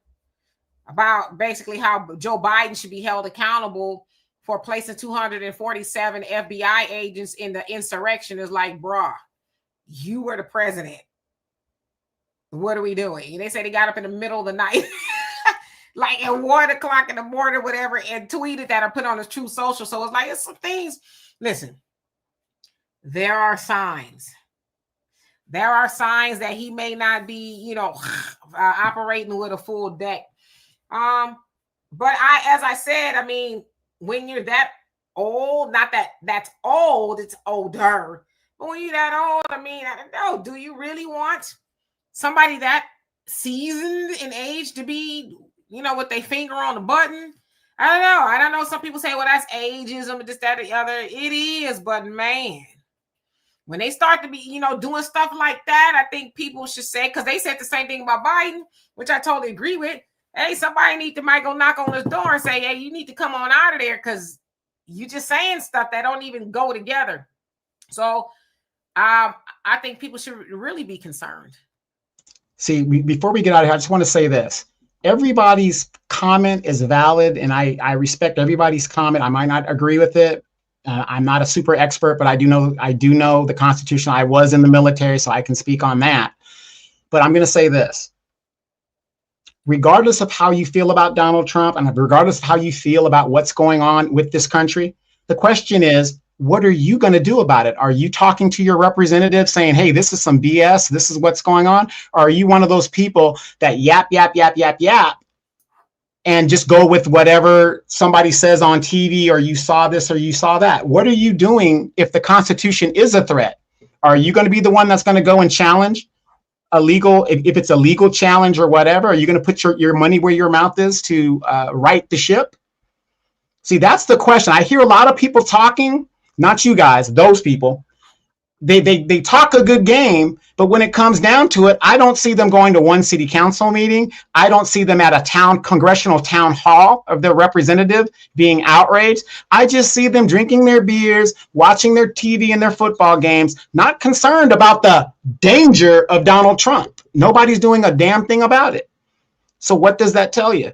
about basically how Joe Biden should be held accountable for placing 247 FBI agents in the insurrection. Is like, bruh, you were the president. What are we doing? And they said he got up in the middle of the night like at 1 o'clock in the morning, whatever, and tweeted that or put on his True Social. So it's like, it's some things. Listen, there are signs. There are signs that he may not be, operating with a full deck. But as I said, I mean, when you're that old, not that that's old, it's older. But when you're that old, I mean, I don't know, do you really want somebody that seasoned in age to be, with their finger on the button? I don't know. Some people say, well, that's ageism, this, that, or the other. It is, but man, when they start to be, doing stuff like that, I think people should say, because they said the same thing about Biden, which I totally agree with. Hey, somebody might go knock on his door and say, hey, you need to come on out of there because you just saying stuff that don't even go together. So I think people should really be concerned. See, before we get out of here, I just want to say this. Everybody's comment is valid, and I respect everybody's comment. I might not agree with it. I'm not a super expert, but I do know the Constitution. I was in the military, so I can speak on that. But I'm going to say this. Regardless of how you feel about Donald Trump, and regardless of how you feel about what's going on with this country, the question is, what are you going to do about it? Are you talking to your representative saying, hey, this is some BS, this is what's going on? Or are you one of those people that yap, and just go with whatever somebody says on TV, or you saw this or you saw that? What are you doing if the Constitution is a threat? Are you going to be the one that's going to go and challenge if it's a legal challenge or whatever? Are you going to put your money where your mouth is to right the ship? See, that's the question. I hear a lot of people talking, not you guys, those people. They talk a good game, but when it comes down to it, I don't see them going to one city council meeting. I don't see them at a congressional town hall of their representative being outraged. I just see them drinking their beers, watching their TV and their football games, not concerned about the danger of Donald Trump. Nobody's doing a damn thing about it. So what does that tell you?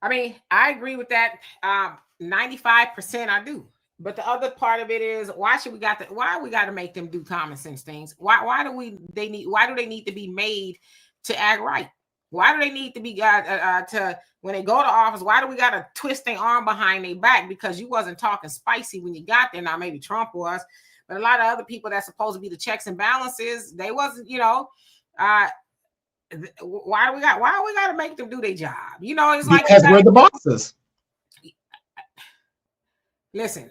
I mean, I agree with that. 95% I do. But the other part of it is, why we got to make them do common sense things? Why do they need to be made to act right? Why do they need to be to when they go to office? Why do we got to twist their arm behind their back because you wasn't talking spicy when you got there? Now maybe Trump was, but a lot of other people that's supposed to be the checks and balances, they wasn't. Why we got to make them do their job? It's like because we're the bosses. Listen.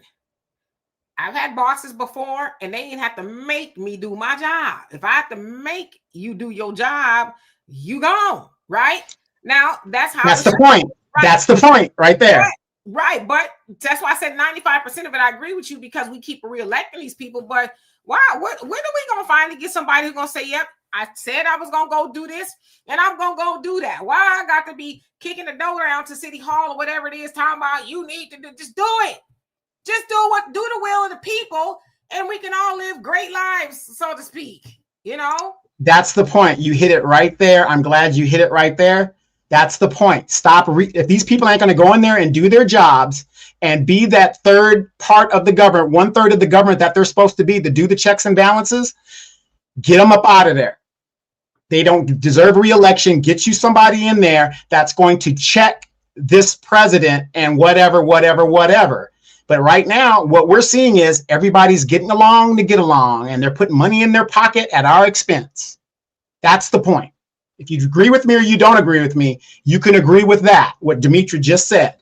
I've had bosses before, and they didn't have to make me do my job. If I have to make you do your job, you gone, right? Now, that's the point. Right? That's the point right there. Right. But that's why I said 95% of it, I agree with you, because we keep reelecting these people. But when are we going to finally get somebody who's going to say, yep, I said I was going to go do this, and I'm going to go do that? Why I got to be kicking the door down to City Hall or whatever it is, talking about you need to just do it. Just do the will of the people, and we can all live great lives, so to speak. That's the point. You hit it right there. I'm glad you hit it right there. That's the point. Stop. If these people ain't going to go in there and do their jobs and be that third part of the government, 1/3 of the government that they're supposed to be, to do the checks and balances, get them up out of there. They don't deserve re-election. Get you somebody in there that's going to check this president and whatever. But right now, what we're seeing is everybody's getting along to get along, and they're putting money in their pocket at our expense. That's the point. If you agree with me or you don't agree with me, you can agree with that, what Demetri just said.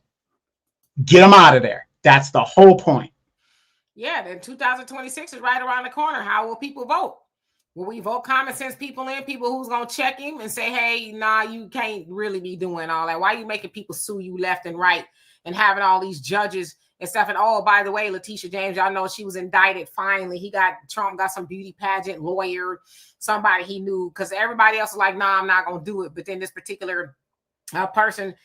Get them out of there. That's the whole point. Yeah, then 2026 is right around the corner. How will people vote? Will we vote common sense people in, people who's going to check him and say, hey, nah, you can't really be doing all that. Why are you making people sue you left and right and having all these judges and stuff? And oh, by the way, Letitia James, y'all know she was indicted finally. Trump got some beauty pageant lawyer, somebody he knew, because everybody else was like, nah, I'm not going to do it. But then this particular person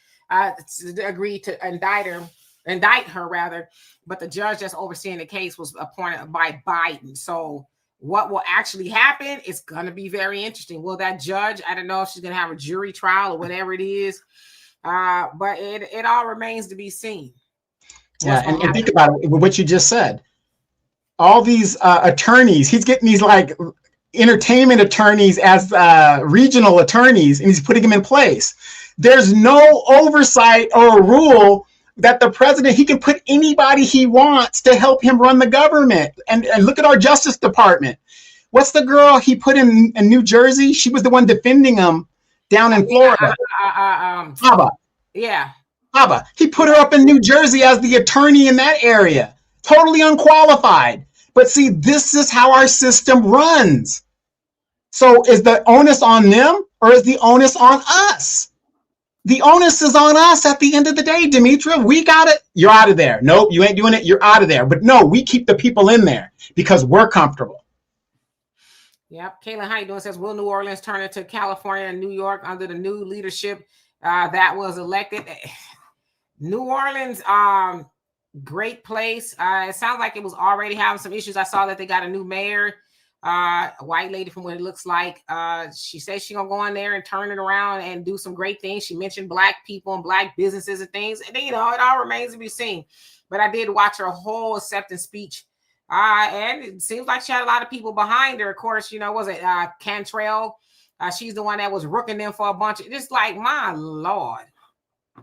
agreed to indict her. But the judge that's overseeing the case was appointed by Biden. So what will actually happen is going to be very interesting. Will that judge, I don't know if she's going to have a jury trial or whatever it is, but it all remains to be seen. Yeah, and think about it, what you just said. All these attorneys, he's getting these entertainment attorneys as regional attorneys, and he's putting them in place. There's no oversight or rule that the president, he can put anybody he wants to help him run the government. And look at our Justice Department. What's the girl he put in New Jersey? She was the one defending him down in Florida. Haba. Yeah. Haba. He put her up in New Jersey as the attorney in that area. Totally unqualified. But see, this is how our system runs. So is the onus on them or is the onus on us? The onus is on us at the end of the day, Demetra. We got it. You're out of there. Nope, you ain't doing it. You're out of there. But no, we keep the people in there because we're comfortable. Yep. Kaylin, how you doing? Says, will New Orleans turn into California and New York under the new leadership that was elected? New Orleans, great place. It sounds like it was already having some issues. I saw that they got a new mayor, a white lady from what it looks like. She says she's gonna go in there and turn it around and do some great things. She mentioned black people and black businesses and things. And it all remains to be seen. But I did watch her whole acceptance speech. And it seems like she had a lot of people behind her. Of course, was it Cantrell? She's the one that was rooking them for a bunch of, just like, my Lord.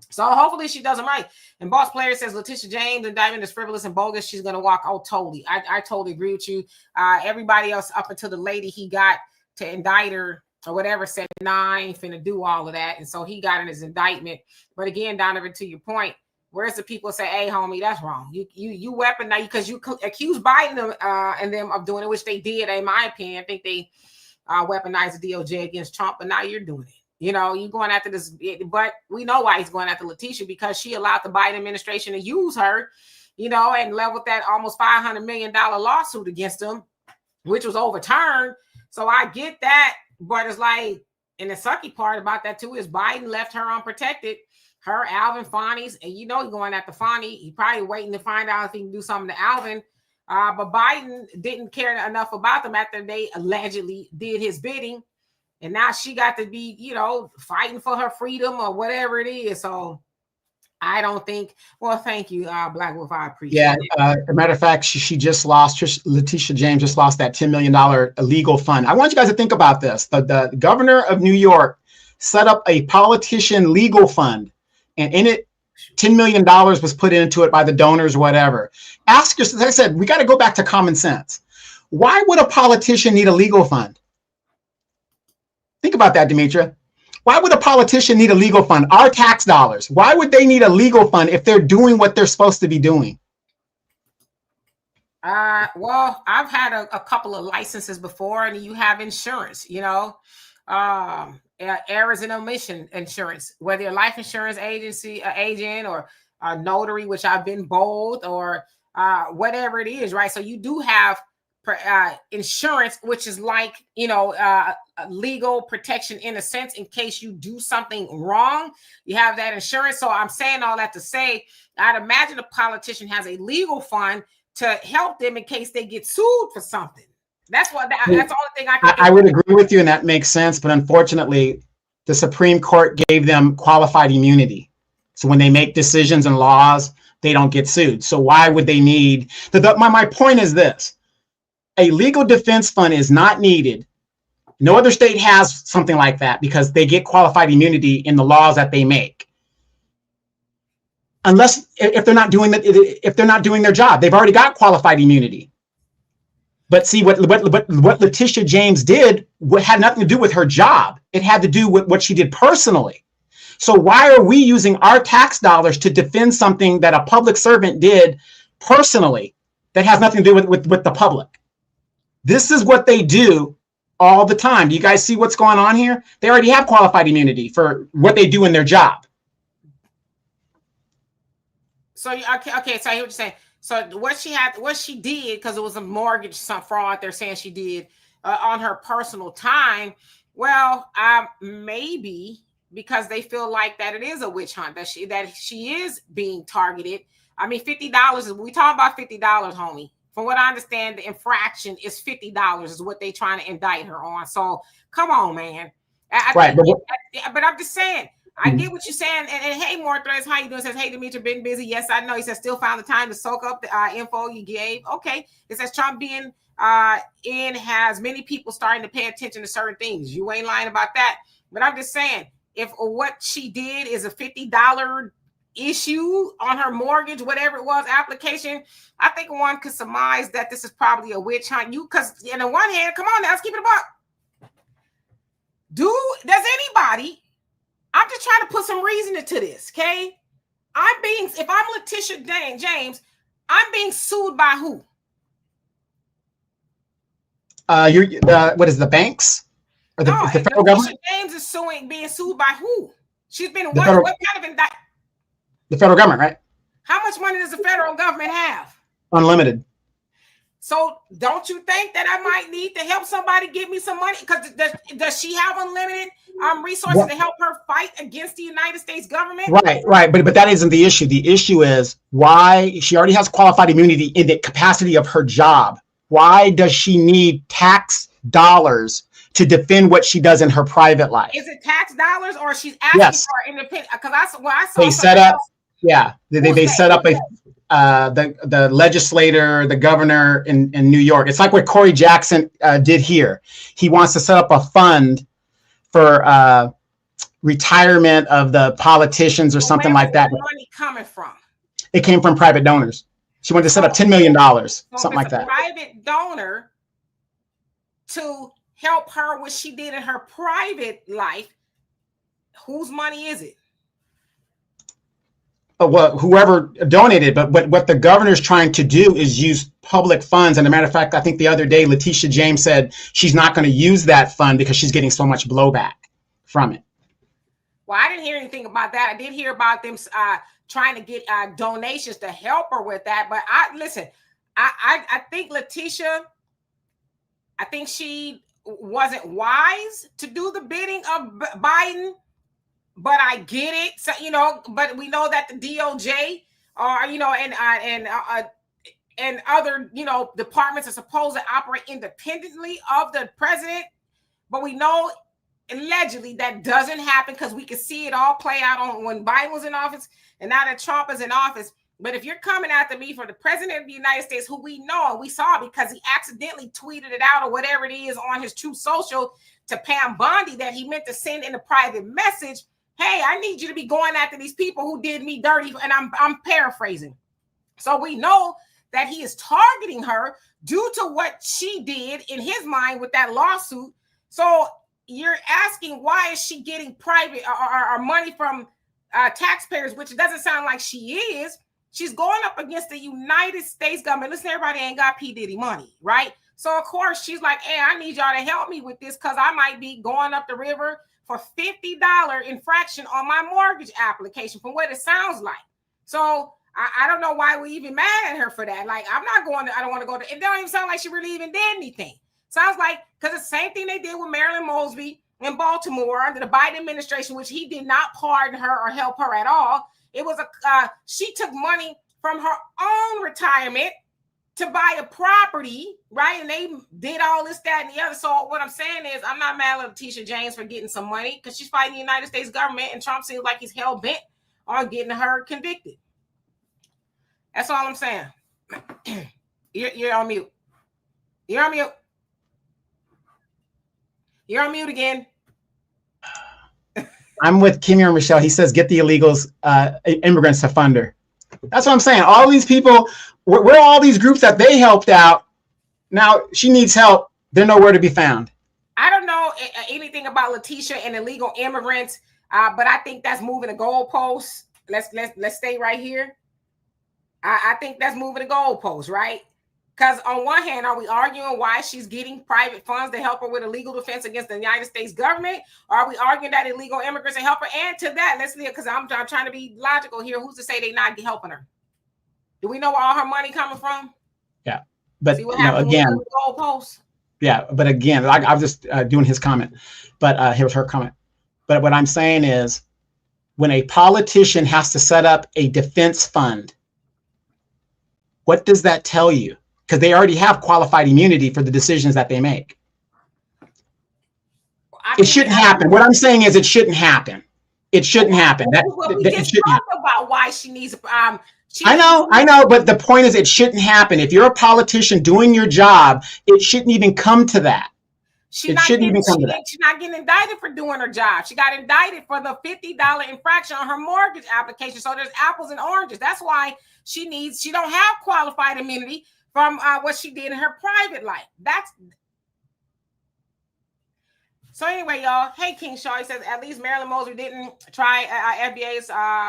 So hopefully she does them right. And Boss Player says Letitia James indictment is frivolous and bogus. She's going to walk. Oh, totally. I totally agree with you. Everybody else up until the lady he got to indict her or whatever said, nah, I ain't finna do all of that. And so he got in his indictment. But again, Donovan, to your point, where's the people say, hey, homie, that's wrong. You weaponize because you accuse Biden and them of doing it, which they did, in my opinion. I think they weaponized the DOJ against Trump, but now you're doing it. You're going after this, but we know why he's going after Letitia, because she allowed the Biden administration to use her, and leveled that almost $500 million lawsuit against him, which was overturned. So I get that, but it's like, and the sucky part about that too is Biden left her unprotected. Her, Alvin, Fonny's, and he's going after Fonny. He probably waiting to find out if he can do something to Alvin. But Biden didn't care enough about them after they allegedly did his bidding. And now she got to be, fighting for her freedom or whatever it is. So I don't think, well, thank you, Black Wolf. I appreciate it. As a matter of fact, she just lost, Letitia James just lost that $10 million legal fund. I want you guys to think about this. The governor of New York set up a politician legal fund, and in it, $10 million was put into it by the donors or whatever. Ask yourself, as I said, we got to go back to common sense. Why would a politician need a legal fund? Think about that, Demetra. Why would a politician need a legal fund? Our tax dollars. Why would they need a legal fund if they're doing what they're supposed to be doing? Well, I've had a couple of licenses before, and you have insurance, errors and omission insurance, whether you're a life insurance agency, agent, or a notary, which I've been both, or whatever it is, right? So you do have insurance, which is like, legal protection in a sense, in case you do something wrong, you have that insurance. So I'm saying all that to say, I'd imagine a politician has a legal fund to help them in case they get sued for something. That's the only thing I would agree with you, and that makes sense. But unfortunately, the Supreme Court gave them qualified immunity. So when they make decisions and laws, they don't get sued. So why would they need my point is this. A legal defense fund is not needed. No other state has something like that because they get qualified immunity in the laws that they make. Unless if they're not doing their job, they've already got qualified immunity. But see what Letitia James did had nothing to do with her job. It had to do with what she did personally. So why are we using our tax dollars to defend something that a public servant did personally that has nothing to do with the public? This is what they do all the time. Do you guys see what's going on here? They already have qualified immunity for what they do in their job. So, okay. So I hear what you're saying. So what she did, because it was a mortgage, some fraud they're saying she did on her personal time. Well, maybe because they feel like that it is a witch hunt, that she is being targeted. I mean, $50, we talking about $50, homie. From what I understand, the infraction is $50 is what they trying to indict her on. So come on, man. Right. But I'm just saying, I get what you're saying. And hey, More Threads, how you doing? It says, hey, Demetra, been busy. Yes, I know. He says, still found the time to soak up the info you gave. Okay. It says Trump being and has many people starting to pay attention to certain things. You ain't lying about that. But I'm just saying, if what she did is a $50 issue on her mortgage, whatever it was, application, I think one could surmise that this is probably a witch hunt. Because on the one hand, come on now, let's keep it up. Does anybody, I'm just trying to put some reason into this, okay? If I'm Letitia James, I'm being sued by who? What is the banks? Or the federal government? James is being sued by who? She's been what kind of indictment? The federal government, right? How much money does the federal government have? Unlimited. So don't you think that I might need to help somebody give me some money? Because does she have unlimited resources to help her fight against the United States government? Right. But that isn't the issue. The issue is why she already has qualified immunity in the capacity of her job. Why does she need tax dollars to defend what she does in her private life? Is it tax dollars or she's asking for independent? Because I saw they set up. Yeah, they set up the legislator, the governor in New York. It's like what Corey Jackson did here. He wants to set up a fund for retirement of the politicians or something like that. Where's the money coming from? It came from private donors. She wanted to set up $10 million, something like that. Private donor to help her what she did in her private life. Whose money is it? Well, whoever donated, but what the governor's trying to do is use public funds. And as a matter of fact, I think the other day, Letitia James said she's not going to use that fund because she's getting so much blowback from it. Well, I didn't hear anything about that. I did hear about them trying to get donations to help her with that. But I think Letitia, I think she wasn't wise to do the bidding of Biden. But I get it. So, but we know that the DOJ and other, departments are supposed to operate independently of the president. But we know allegedly that doesn't happen because we can see it all play out on when Biden was in office and now that Trump is in office. But if you're coming after me for the president of the United States, who we know and we saw because he accidentally tweeted it out or whatever it is on his True Social to Pam Bondi that he meant to send in a private message. Hey, I need you to be going after these people who did me dirty. And I'm paraphrasing. So we know that he is targeting her due to what she did in his mind with that lawsuit. So you're asking, why is she getting private or money from taxpayers, which it doesn't sound like she is. She's going up against the United States government. Listen, everybody ain't got P. Diddy money, right? So, of course, she's like, hey, I need y'all to help me with this because I might be going up the river for $50 infraction on my mortgage application from what it sounds like. So I don't know why we even mad at her for that. Like, I don't want to go to, it don't even sound like she really even did anything. Sounds like, because it's the same thing they did with Marilyn Mosby in Baltimore under the Biden administration, which he did not pardon her or help her at all. It was she took money from her own retirement to buy a property, right? And they did all this, that, and the other. So what I'm saying is I'm not mad at Letitia James for getting some money because she's fighting the United States government and Trump seems like he's hell-bent on getting her convicted. That's all I'm saying. You're on mute. You're on mute. You're on mute again. I'm with Kimmy and Michelle. He says, get the illegals, immigrants to fund her. That's what I'm saying. All these people, we're all these groups that they helped out. Now she needs help. They're nowhere to be found. I don't know anything about Letitia and illegal immigrants, but I think that's moving the goalposts. Let's stay right here. I think that's moving the goalposts, right? Because on one hand, are we arguing why she's getting private funds to help her with a legal defense against the United States government? Or are we arguing that illegal immigrants are helping her? And to that, let's leave, because I'm trying to be logical here. Who's to say they're not helping her? Do we know where all her money coming from? Yeah, but see what again, with the goalposts? Yeah, but again, I was just doing his comment, but here's her comment. But what I'm saying is, when a politician has to set up a defense fund, what does that tell you? Because they already have qualified immunity for the decisions that they make. It shouldn't happen. What I'm saying is it shouldn't happen. It shouldn't happen. We just talked about why she needs I know, but the point is it shouldn't happen. If you're a politician doing your job, it shouldn't even come to that. She's not getting indicted for doing her job. She got indicted for the $50 infraction on her mortgage application. So there's apples and oranges. That's why she don't have qualified immunity from what she did in her private life. So anyway, y'all. Hey, King Shaw, he says, at least Marilyn Mosley didn't try FBA's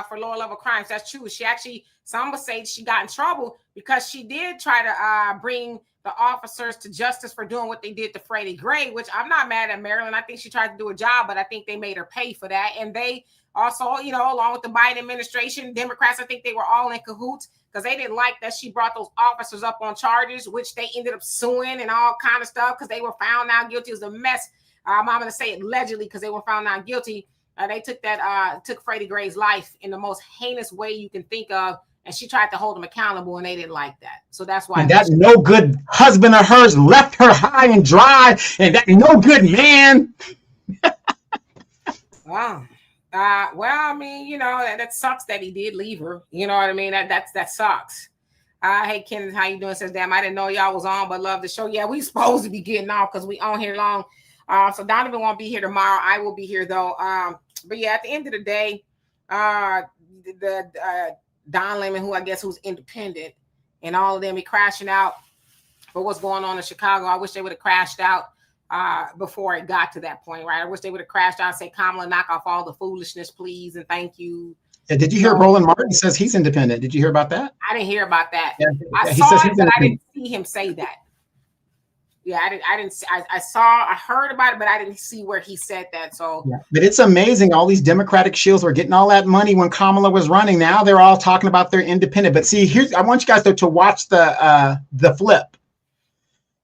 for lower level crimes. That's true. She actually, some would say she got in trouble because she did try to bring the officers to justice for doing what they did to Freddie Gray, which I'm not mad at Marilyn. I think she tried to do a job, but I think they made her pay for that. And they also, you know, along with the Biden administration, Democrats, I think they were all in cahoots because they didn't like that she brought those officers up on charges, which they ended up suing and all kind of stuff because they were found now guilty. It was a mess. I'm going to say it allegedly because they were found not guilty. They took Freddie Gray's life in the most heinous way you can think of. And she tried to hold them accountable and they didn't like that. So that's why. And that no good husband of hers left her high and dry. And that no good man. Wow. Well, I mean, you know, that sucks that he did leave her. You know what I mean? That sucks. Hey, Kenneth, how you doing? Says, damn, I didn't know y'all was on, but love the show. Yeah, we supposed to be getting off because we on here long. So Donovan won't be here tomorrow. I will be here though. But yeah, at the end of the day, Don Lemon, who's independent, and all of them be crashing out for what's going on in Chicago. I wish they would have crashed out before it got to that point, right? I wish they would have crashed out and say, Kamala, knock off all the foolishness, please, and thank you. Yeah, did you hear Roland Martin says he's independent? Did you hear about that? I didn't hear about that. Yeah, I saw it, but I didn't see him say that. Yeah, I heard about it, but I didn't see where he said that. So, yeah. But it's amazing. All these Democratic shills were getting all that money when Kamala was running. Now they're all talking about their independent. But see, I want you guys to watch the flip.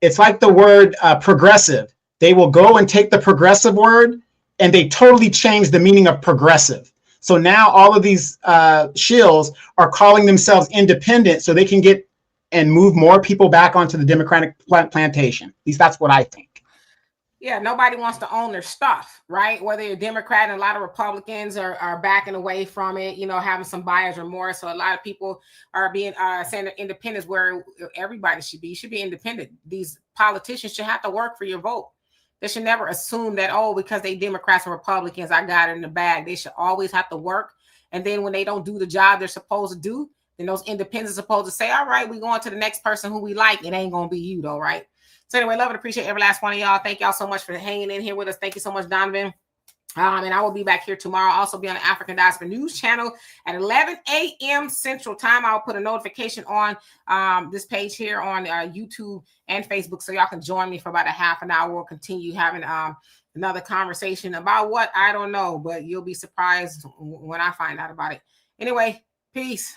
It's like the word progressive. They will go and take the progressive word and they totally change the meaning of progressive. So now all of these shills are calling themselves independent so they can get and move more people back onto the Democratic plantation. At least that's what I think. Yeah, nobody wants to own their stuff, right? Whether you're a Democrat, and a lot of Republicans are backing away from it, you know, having some buyer's remorse. So a lot of people are being saying that independence where everybody should be independent. These politicians should have to work for your vote. They should never assume that, oh, because they Democrats and Republicans, I got it in the bag. They should always have to work. And then when they don't do the job they're supposed to do, then those independents are supposed to say, all right, we're going to the next person who we like. It ain't going to be you though, right? So anyway, love and appreciate every last one of y'all. Thank y'all so much for hanging in here with us. Thank you so much, Donovan. And I will be back here tomorrow. I'll also be on the African Diaspora News channel at 11 a.m. Central Time. I'll put a notification on this page here on YouTube and Facebook so y'all can join me for about a half an hour. We'll continue having another conversation about what I don't know, but you'll be surprised when I find out about it. Anyway, peace.